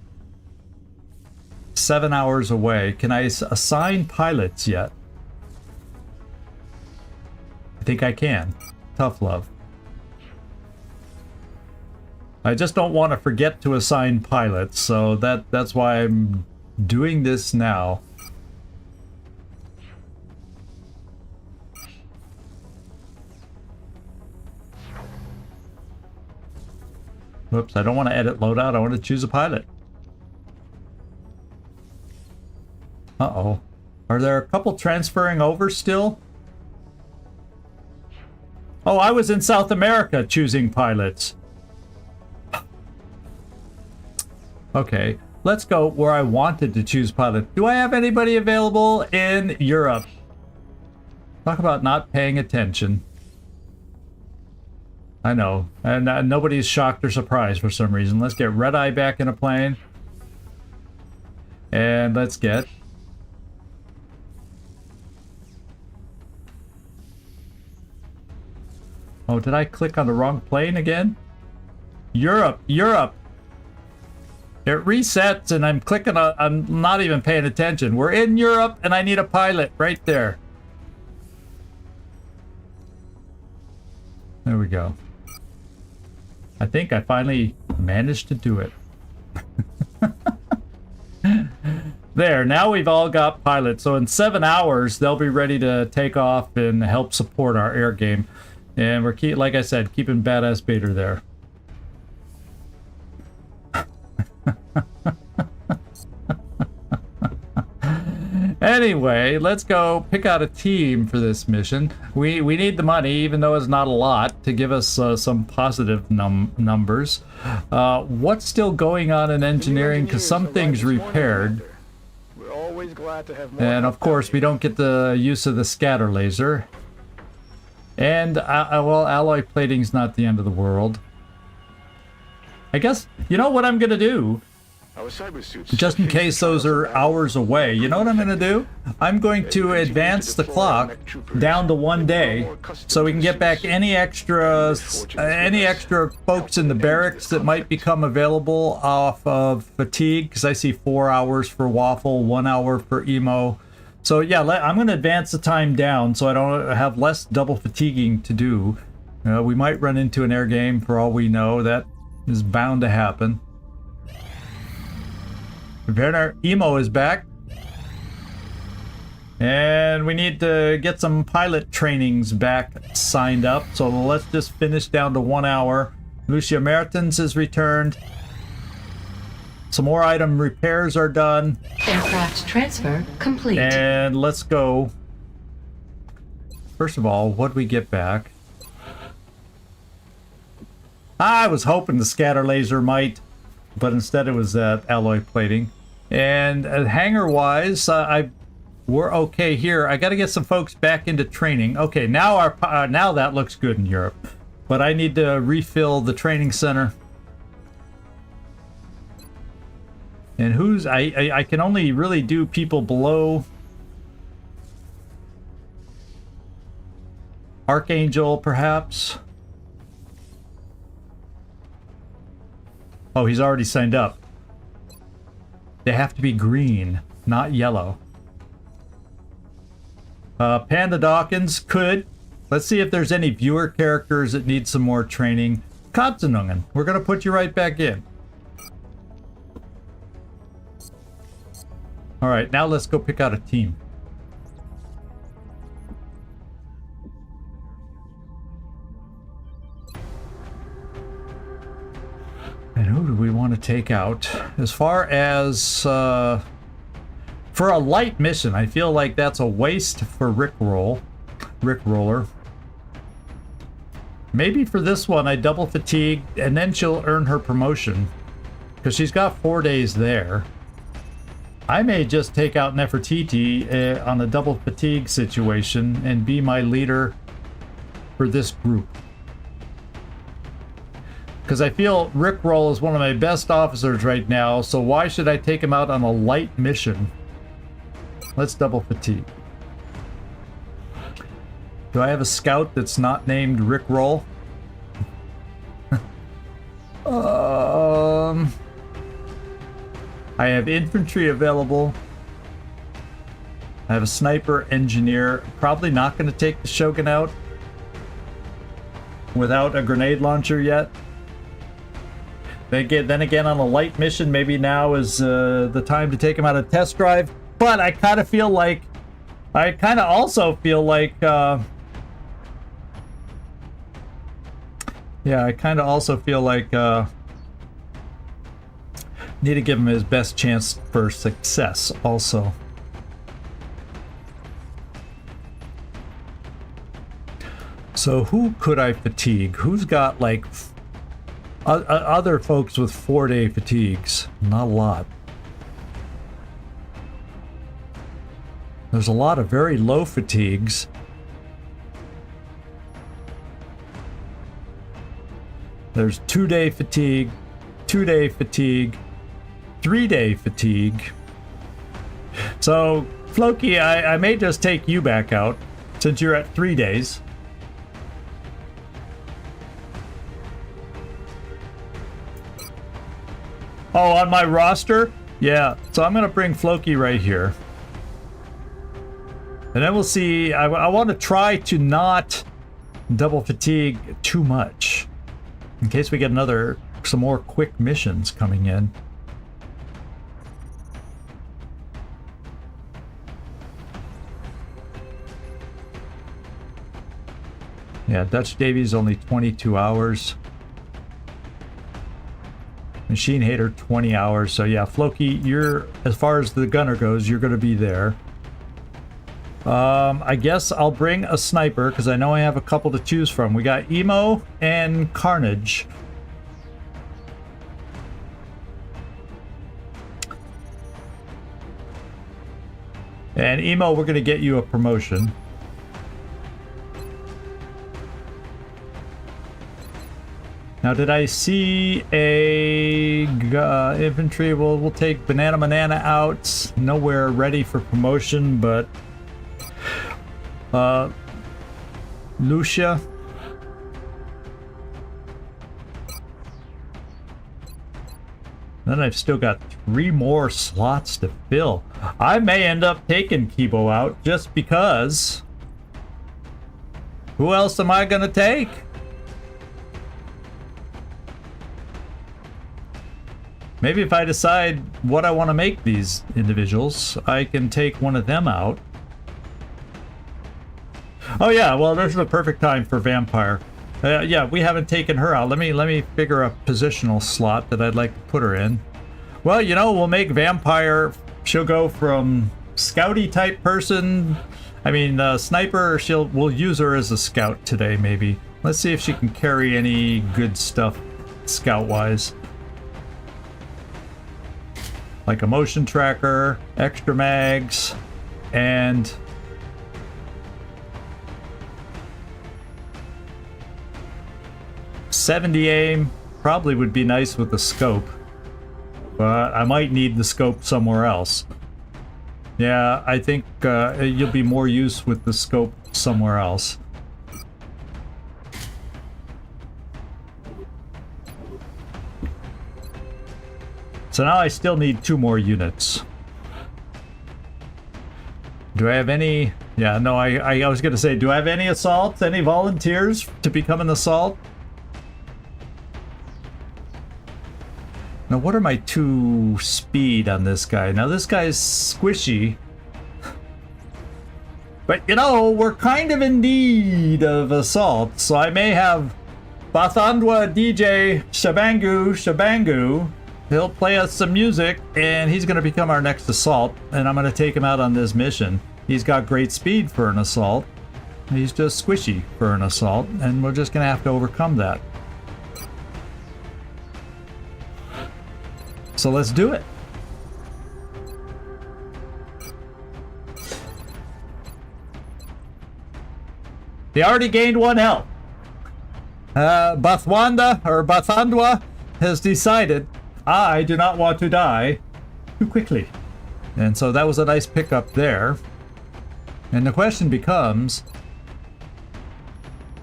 7 hours away. Can I assign pilots yet? I think I can. Tough love. I just don't want to forget to assign pilots, so that's why I'm doing this now. Whoops, I don't want to edit loadout, I want to choose a pilot. Uh-oh. Are there a couple transferring over still? Oh, I was in South America choosing pilots. Okay, let's go where I wanted to choose pilot. Do I have anybody available in Europe? Talk about not paying attention. I know, and nobody's shocked or surprised for some reason. Let's get Red Eye back in a plane. And let's get... Oh, did I click on the wrong plane again? Europe, Europe! It resets and I'm clicking on... I'm not even paying attention. We're in Europe and I need a pilot right there. There we go. I think I finally managed to do it. There, now we've all got pilots. So in 7 hours, they'll be ready to take off and help support our air game. And we're, like I said, keeping Badass Bader there. Anyway, let's go pick out a team for this mission. We need the money, even though it's not a lot, to give us some positive numbers. What's still going on in engineering? Because some things repaired. We're always glad to have more. And of course, we don't get the use of the scatter laser. And, well, alloy plating's not the end of the world. I guess, you know what I'm going to do? Just in case those are hours away, you know what I'm going to do? I'm going to advance the clock down to 1 day so we can get back any extra folks in the barracks that might become available off of fatigue, because I see 4 hours for Waffle, 1 hour for Emo. So yeah, I'm going to advance the time down so I don't have less double fatiguing to do. We might run into an air game for all we know. That is bound to happen. Werner Emo is back. And we need to get some pilot trainings back signed up. So let's just finish down to 1 hour. Lucia Mertens is returned. Some more item repairs are done. Aircraft transfer complete. And let's go. First of all, what do we get back? I was hoping the scatter laser might, but instead it was alloy plating. And hangar-wise, we're okay here. I got to get some folks back into training. Okay, now now that looks good in Europe, but I need to refill the training center. And who's I can only really do people below Archangel, perhaps. Oh, he's already signed up. They have to be green, not yellow. Panda Dawkins could. Let's see if there's any viewer characters that need some more training. Katzenungen, we're going to put you right back in. Alright, now let's go pick out a team. And who do we want to take out? As far as, for a light mission, I feel like that's a waste for Rickroller. Maybe for this one, I double fatigue, and then she'll earn her promotion. Because she's got 4 days there. I may just take out Nefertiti on a double fatigue situation and be my leader for this group. Because I feel Rickroll is one of my best officers right now, so why should I take him out on a light mission? Let's double fatigue. Do I have a scout that's not named Rickroll? I have infantry available. I have a sniper engineer. Probably not going to take the Shogun out without a grenade launcher yet. Then again, on a light mission, maybe now is the time to take him out of test drive. But I kind of feel like, I kind of also feel like, yeah, I kind of also feel like need to give him his best chance for success also. So who could I fatigue? Who's got like other folks with 4-day fatigues? Not a lot. There's a lot of very low fatigues. There's 2-day fatigue, 2-day fatigue, 3-day fatigue. So, Floki, I may just take you back out since you're at 3 days. Oh, on my roster? Yeah, so I'm going to bring Floki right here. And then we'll see. I want to try to not double fatigue too much in case we get some more quick missions coming in. Yeah, Dutch Davies only 22 hours. Machine Hater 20 hours. So yeah, Floki, you're, as far as the gunner goes, you're going to be there. I guess I'll bring a sniper because I know I have a couple to choose from. We got Emo and Carnage. And Emo, we're going to get you a promotion. Now, did I see a infantry? Well, we'll take Banana out. Nowhere ready for promotion, but Lucia. Then I've still got 3 more slots to fill. I may end up taking Kibo out just because. Who else am I gonna take? Maybe if I decide what I want to make these individuals, I can take one of them out. Oh yeah, well, this is the perfect time for Vampire. Yeah, we haven't taken her out. Let me figure a positional slot that I'd like to put her in. Well, you know, we'll make Vampire. She'll go from scouty type person. I mean, sniper. We'll use her as a scout today, maybe. Let's see if she can carry any good stuff, scout-wise. Like a motion tracker, extra mags, and 70 aim. Probably would be nice with the scope, but I might need the scope somewhere else. Yeah, I think you'll be more use with the scope somewhere else. So now I still need 2 more units. Do I have any? Yeah, no, I was going to say, do I have any assaults? Any volunteers to become an assault? Now, what are my 2 speed on this guy? Now, this guy's squishy. But, you know, we're kind of in need of assault, so I may have Bathandwa DJ Shabangu. He'll play us some music, and he's going to become our next assault, and I'm going to take him out on this mission. He's got great speed for an assault. He's just squishy for an assault, and we're just going to have to overcome that. So let's do it. He already gained 1 health. Bathandwa has decided, I do not want to die too quickly. And so that was a nice pickup there. And the question becomes,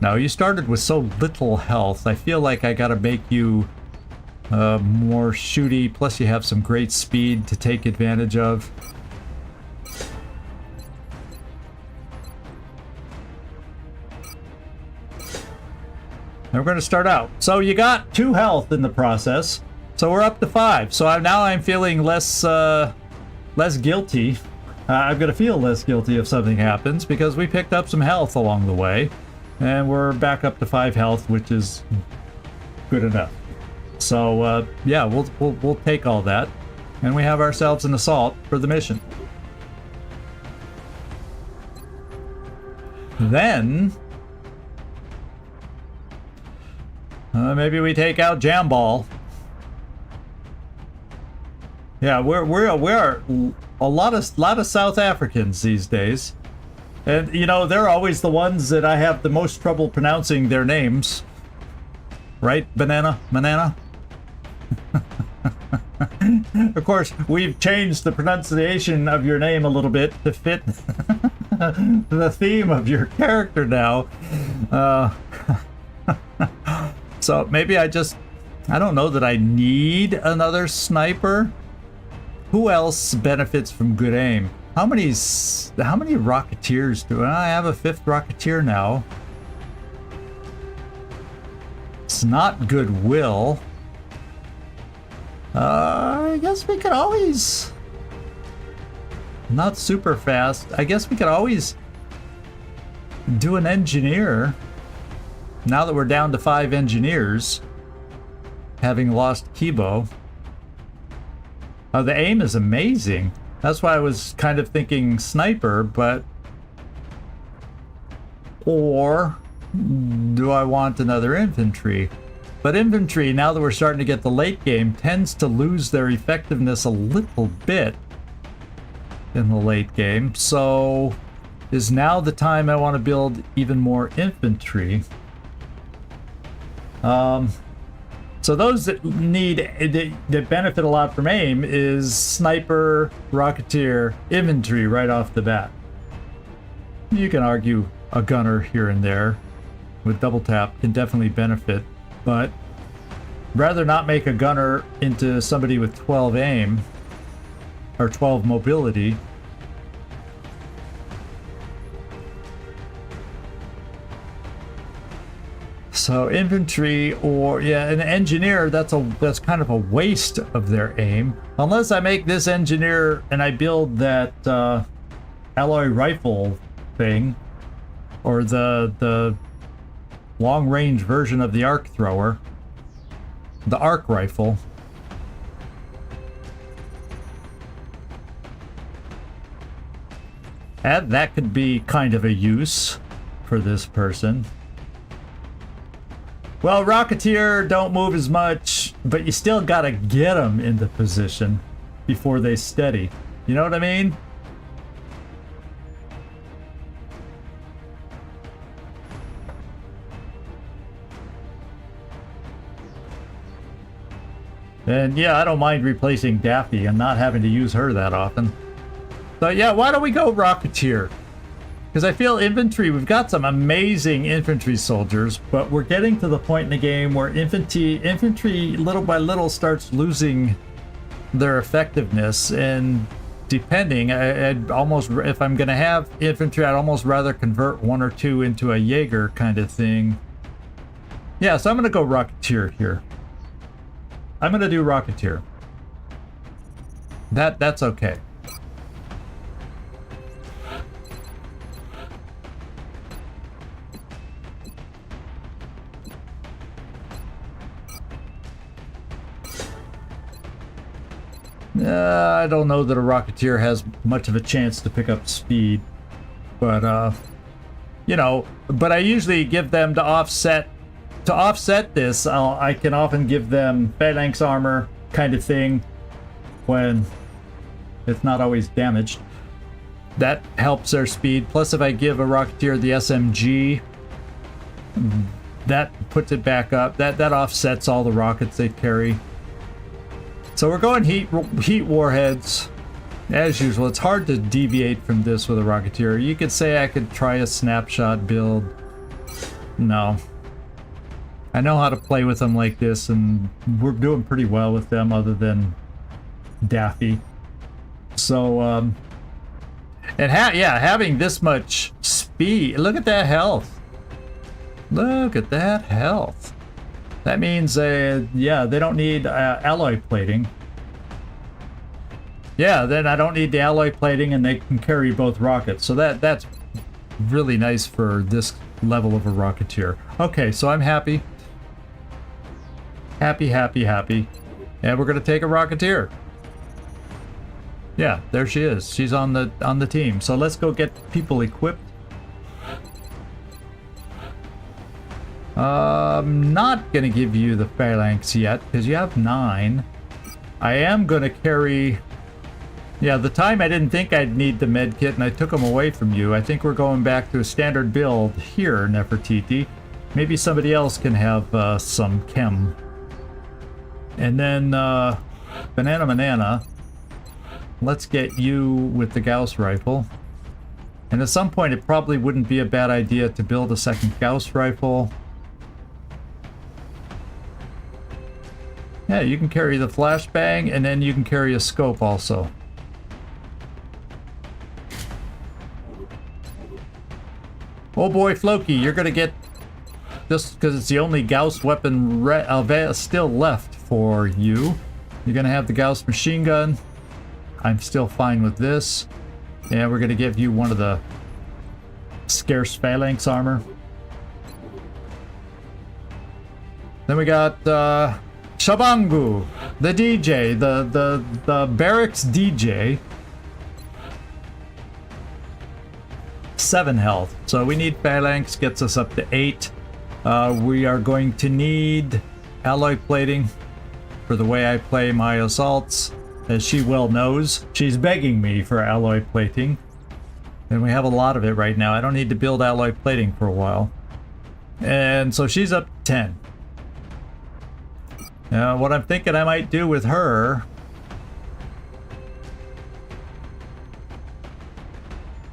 now you started with so little health, I feel like I gotta make you more shooty, plus you have some great speed to take advantage of. And we're going to start out. So you got 2 health in the process, so we're up to 5. So now I'm feeling less guilty. I'm going to feel less guilty if something happens because we picked up some health along the way, and we're back up to 5 health, which is good enough. So yeah, we'll take all that, and we have ourselves an assault for the mission. Then maybe we take out Jamball. Yeah, we're a lot of South Africans these days, and you know they're always the ones that I have the most trouble pronouncing their names. Right, Banana? Of course, we've changed the pronunciation of your name a little bit to fit the theme of your character now. So maybe I don't know that I need another sniper. Who else benefits from good aim? How many Rocketeers do I have? A 5th Rocketeer now. It's not Goodwill. I guess we could always... Not super fast. I guess we could always do an engineer. Now that we're down to 5 engineers, having lost Kibo. The aim is amazing. That's why I was kind of thinking sniper, but... Or do I want another infantry? But infantry, now that we're starting to get the late game, tends to lose their effectiveness a little bit in the late game. So is now the time I want to build even more infantry. So those that that benefit a lot from aim is sniper, Rocketeer, infantry right off the bat. You can argue a gunner here and there with double tap can definitely benefit, but rather not make a gunner into somebody with 12 aim or 12 mobility. So infantry, or yeah, an engineer, that's kind of a waste of their aim. Unless I make this engineer and I build that alloy rifle thing, or the long range version of the arc thrower, the arc rifle. And that could be kind of a use for this person. Well, Rocketeer don't move as much, but you still gotta get them into position before they steady. You know what I mean? And yeah, I don't mind replacing Daffy and not having to use her that often. So yeah, why don't we go Rocketeer? Because I feel infantry, we've got some amazing infantry soldiers, but we're getting to the point in the game where infantry little by little starts losing their effectiveness, and depending, I'd almost, if I'm going to have infantry, I'd almost rather convert 1 or 2 into a Jaeger kind of thing. Yeah, so I'm going to go Rocketeer here. I'm gonna do Rocketeer. That's okay. I don't know that a Rocketeer has much of a chance to pick up speed, but you know, but I usually give them to offset this. I can often give them phalanx armor kind of thing when it's not always damaged. That helps their speed. Plus, if I give a Rocketeer the SMG, that puts it back up. That offsets all the rockets they carry. So we're going heat warheads. As usual, it's hard to deviate from this with a Rocketeer. You could say I could try a snapshot build. No. I know how to play with them like this, and we're doing pretty well with them other than Daffy. So, and having this much speed, look at that health. Look at that health. That means, yeah, they don't need alloy plating. Yeah, then I don't need the alloy plating, and they can carry both rockets. So that's really nice for this level of a Rocketeer. Okay, so I'm happy. Happy. And we're gonna take a Rocketeer. Yeah, there she is. She's on the team. So let's go get people equipped. I'm not gonna give you the phalanx yet because you have 9. I am gonna carry. Yeah, the time I didn't think I'd need the med kit and I took them away from you. I think we're going back to a standard build here, Nefertiti. Maybe somebody else can have some chem. And then Banana. Let's get you with the Gauss rifle. And at some point it probably wouldn't be a bad idea to build a second Gauss rifle. Yeah, you can carry the flashbang, and then you can carry a scope also. Oh boy, Floki, you're gonna get, just because it's the only Gauss weapon still left for you, you're gonna have the Gauss machine gun. I'm still fine with this. And we're gonna give you one of the scarce phalanx armor. Then we got Shabangu, the DJ, the barracks DJ. 7 health. So we need phalanx, gets us up to 8. We are going to need alloy plating for the way I play my assaults. As she well knows, she's begging me for alloy plating. And we have a lot of it right now. I don't need to build alloy plating for a while. And so she's up to 10. Now, what I'm thinking I might do with her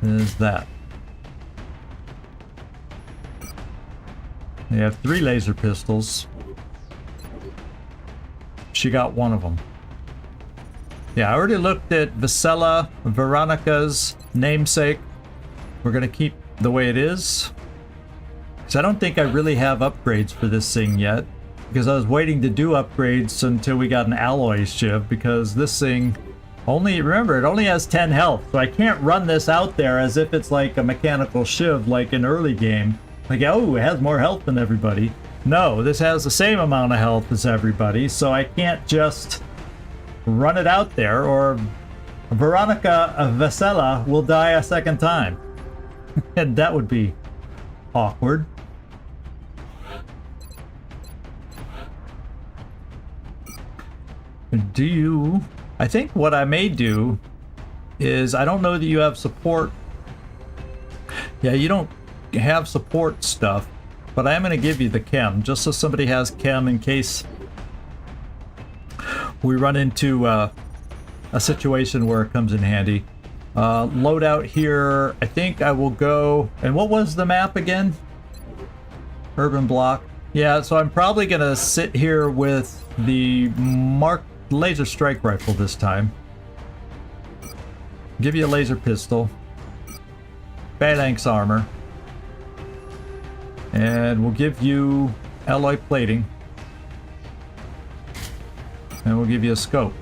is that. You have 3 laser pistols. She got 1 of them. Yeah, I already looked at Vasella, Veronica's namesake. We're going to keep the way it is. Because I don't think I really have upgrades for this thing yet. Because I was waiting to do upgrades until we got an alloy shiv. Because this thing only, remember, it only has 10 health. So I can't run this out there as if it's like a mechanical shiv like in early game. Like, oh, it has more health than everybody. No, this has the same amount of health as everybody. So I can't just run it out there, or Veronica Vasella will die a second time. And that would be awkward. Do you... I think what I may do is, I don't know that you have support. Yeah, you don't have support stuff, but I am going to give you the chem, just so somebody has chem in case we run into a situation where it comes in handy. Loadout here, I think I will go... And what was the map again? Urban block. Yeah, so I'm probably going to sit here with the laser strike rifle this time. Give you a laser pistol. Phalanx armor. And we'll give you alloy plating. And we'll give you a scope.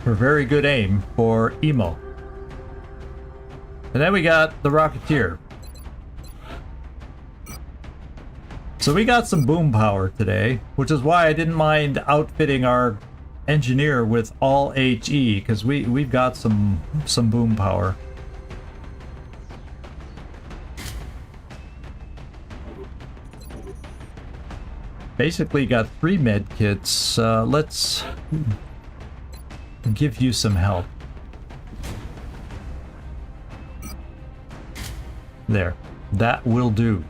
For very good aim for Emo. And then we got the Rocketeer. So we got some boom power today, which is why I didn't mind outfitting our engineer with all HE, because we've got some boom power. Basically got 3 med kits. Let's give you some help. There. That will do.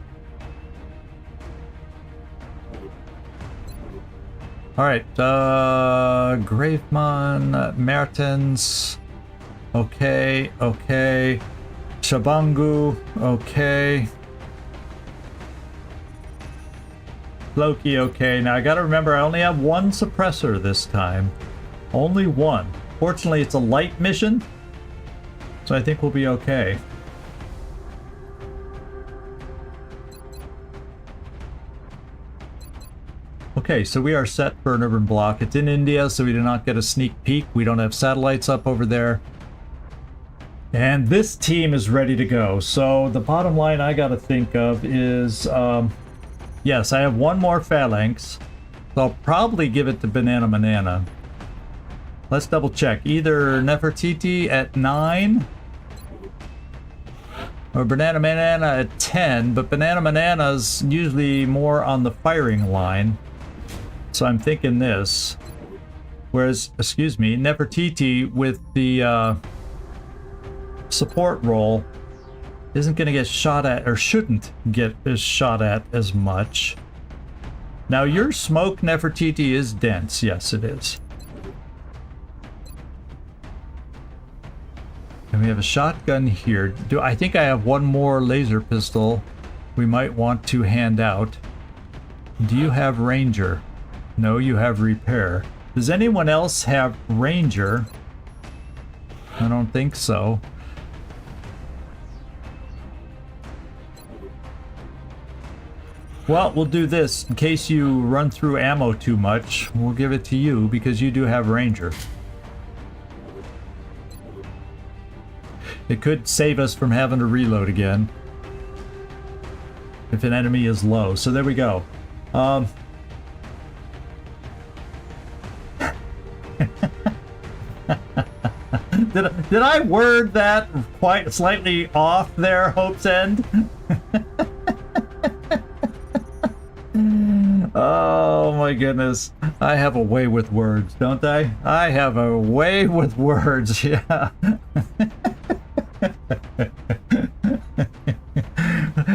Alright, Gravemon, Mertens, okay, okay, Shabangu, okay, Loki, okay. Now I gotta remember I only have 1 suppressor this time. Only 1. Fortunately it's a light mission, so I think we'll be okay. Okay, so we are set for an urban block. It's in India, so we do not get a sneak peek. We don't have satellites up over there. And this team is ready to go. So the bottom line I gotta think of is, yes, I have 1 more phalanx. So I'll probably give it to Banana Manana. Let's double check. Either Nefertiti at 9 or Banana Manana at 10, but Banana Manana's usually more on the firing line. So I'm thinking this. Whereas, excuse me, Nefertiti with the support role isn't going to get shot at, or shouldn't get shot at as much. Now your smoke, Nefertiti, is dense. Yes, it is. And we have a shotgun here. I think I have 1 more laser pistol we might want to hand out. Do you have Ranger? No, you have Repair. Does anyone else have Ranger? I don't think so. Well, we'll do this. In case you run through ammo too much, we'll give it to you because you do have Ranger. It could save us from having to reload again if an enemy is low. So there we go. Did I word that quite slightly off there, Hope's End? Oh my goodness. I have a way with words, don't I? I have a way with words, yeah.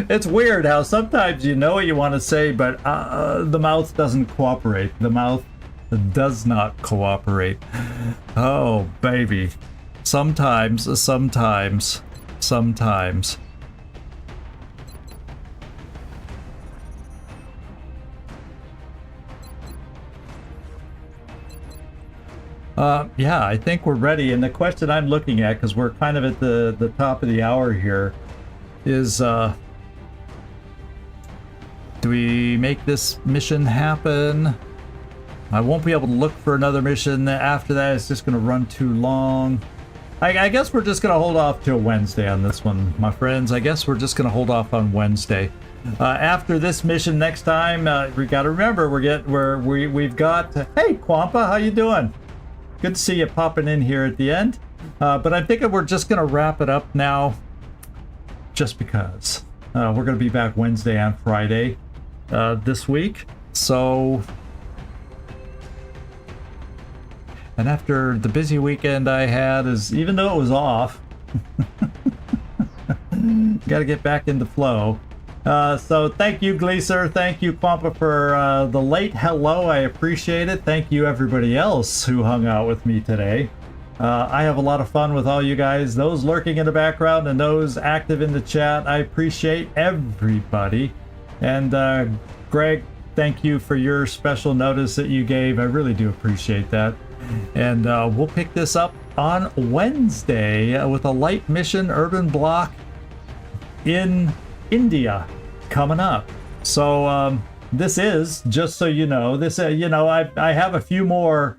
It's weird how sometimes you know what you want to say, but the mouth doesn't cooperate. The mouth does not cooperate. Oh, baby. Sometimes. Yeah, I think we're ready. And the question I'm looking at, because we're kind of at the top of the hour here, is do we make this mission happen? I won't be able to look for another mission after that. It's just going to run too long. I guess we're just going to hold off till Wednesday on this one, my friends. I guess we're just going to hold off on Wednesday. After this mission next time, we got to remember we've got. Hey, Quampa, how you doing? Good to see you popping in here at the end. But I'm thinking we're just going to wrap it up now, just because we're going to be back Wednesday and Friday this week. So. And after the busy weekend I had, even though it was off, got to get back into flow. So thank you, Gleaser. Thank you, Quampa, for the late hello. I appreciate it. Thank you, everybody else who hung out with me today. I have a lot of fun with all you guys, those lurking in the background and those active in the chat. I appreciate everybody. And Greg, thank you for your special notice that you gave. I really do appreciate that. And we'll pick this up on Wednesday with a light mission urban block in India. coming up. So this is, just so you know, this you know, I have a few more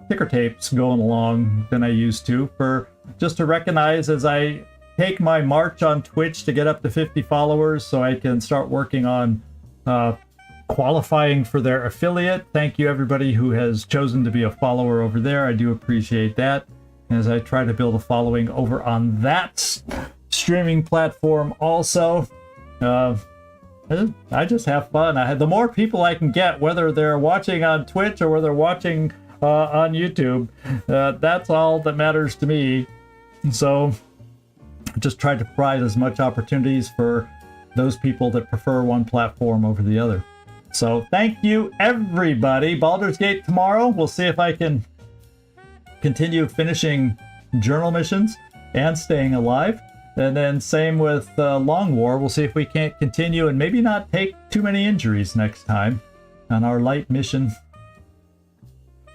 ticker tapes going along than I used to, for just to recognize as I take my march on Twitch to get up to 50 followers, so I can start working on qualifying for their affiliate. Thank you everybody who has chosen to be a follower over there. I do appreciate that. As I try to build a following over on that streaming platform also. I just have fun. The more people I can get, whether they're watching on Twitch or whether they're watching on YouTube, that's all that matters to me. So just try to provide as much opportunities for those people that prefer one platform over the other. So thank you everybody. Baldur's Gate tomorrow. We'll see if I can continue finishing journal missions and staying alive. And then same with Long War. We'll see if we can't continue and maybe not take too many injuries next time on our light mission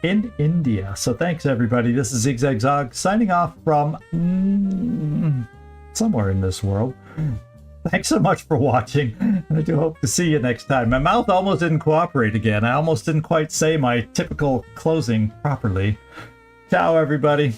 in India. So thanks everybody. This is Zigzag Zog signing off from somewhere in this world. Thanks so much for watching. I do hope to see you next time. My mouth almost didn't cooperate again. I almost didn't quite say my typical closing properly. Ciao everybody.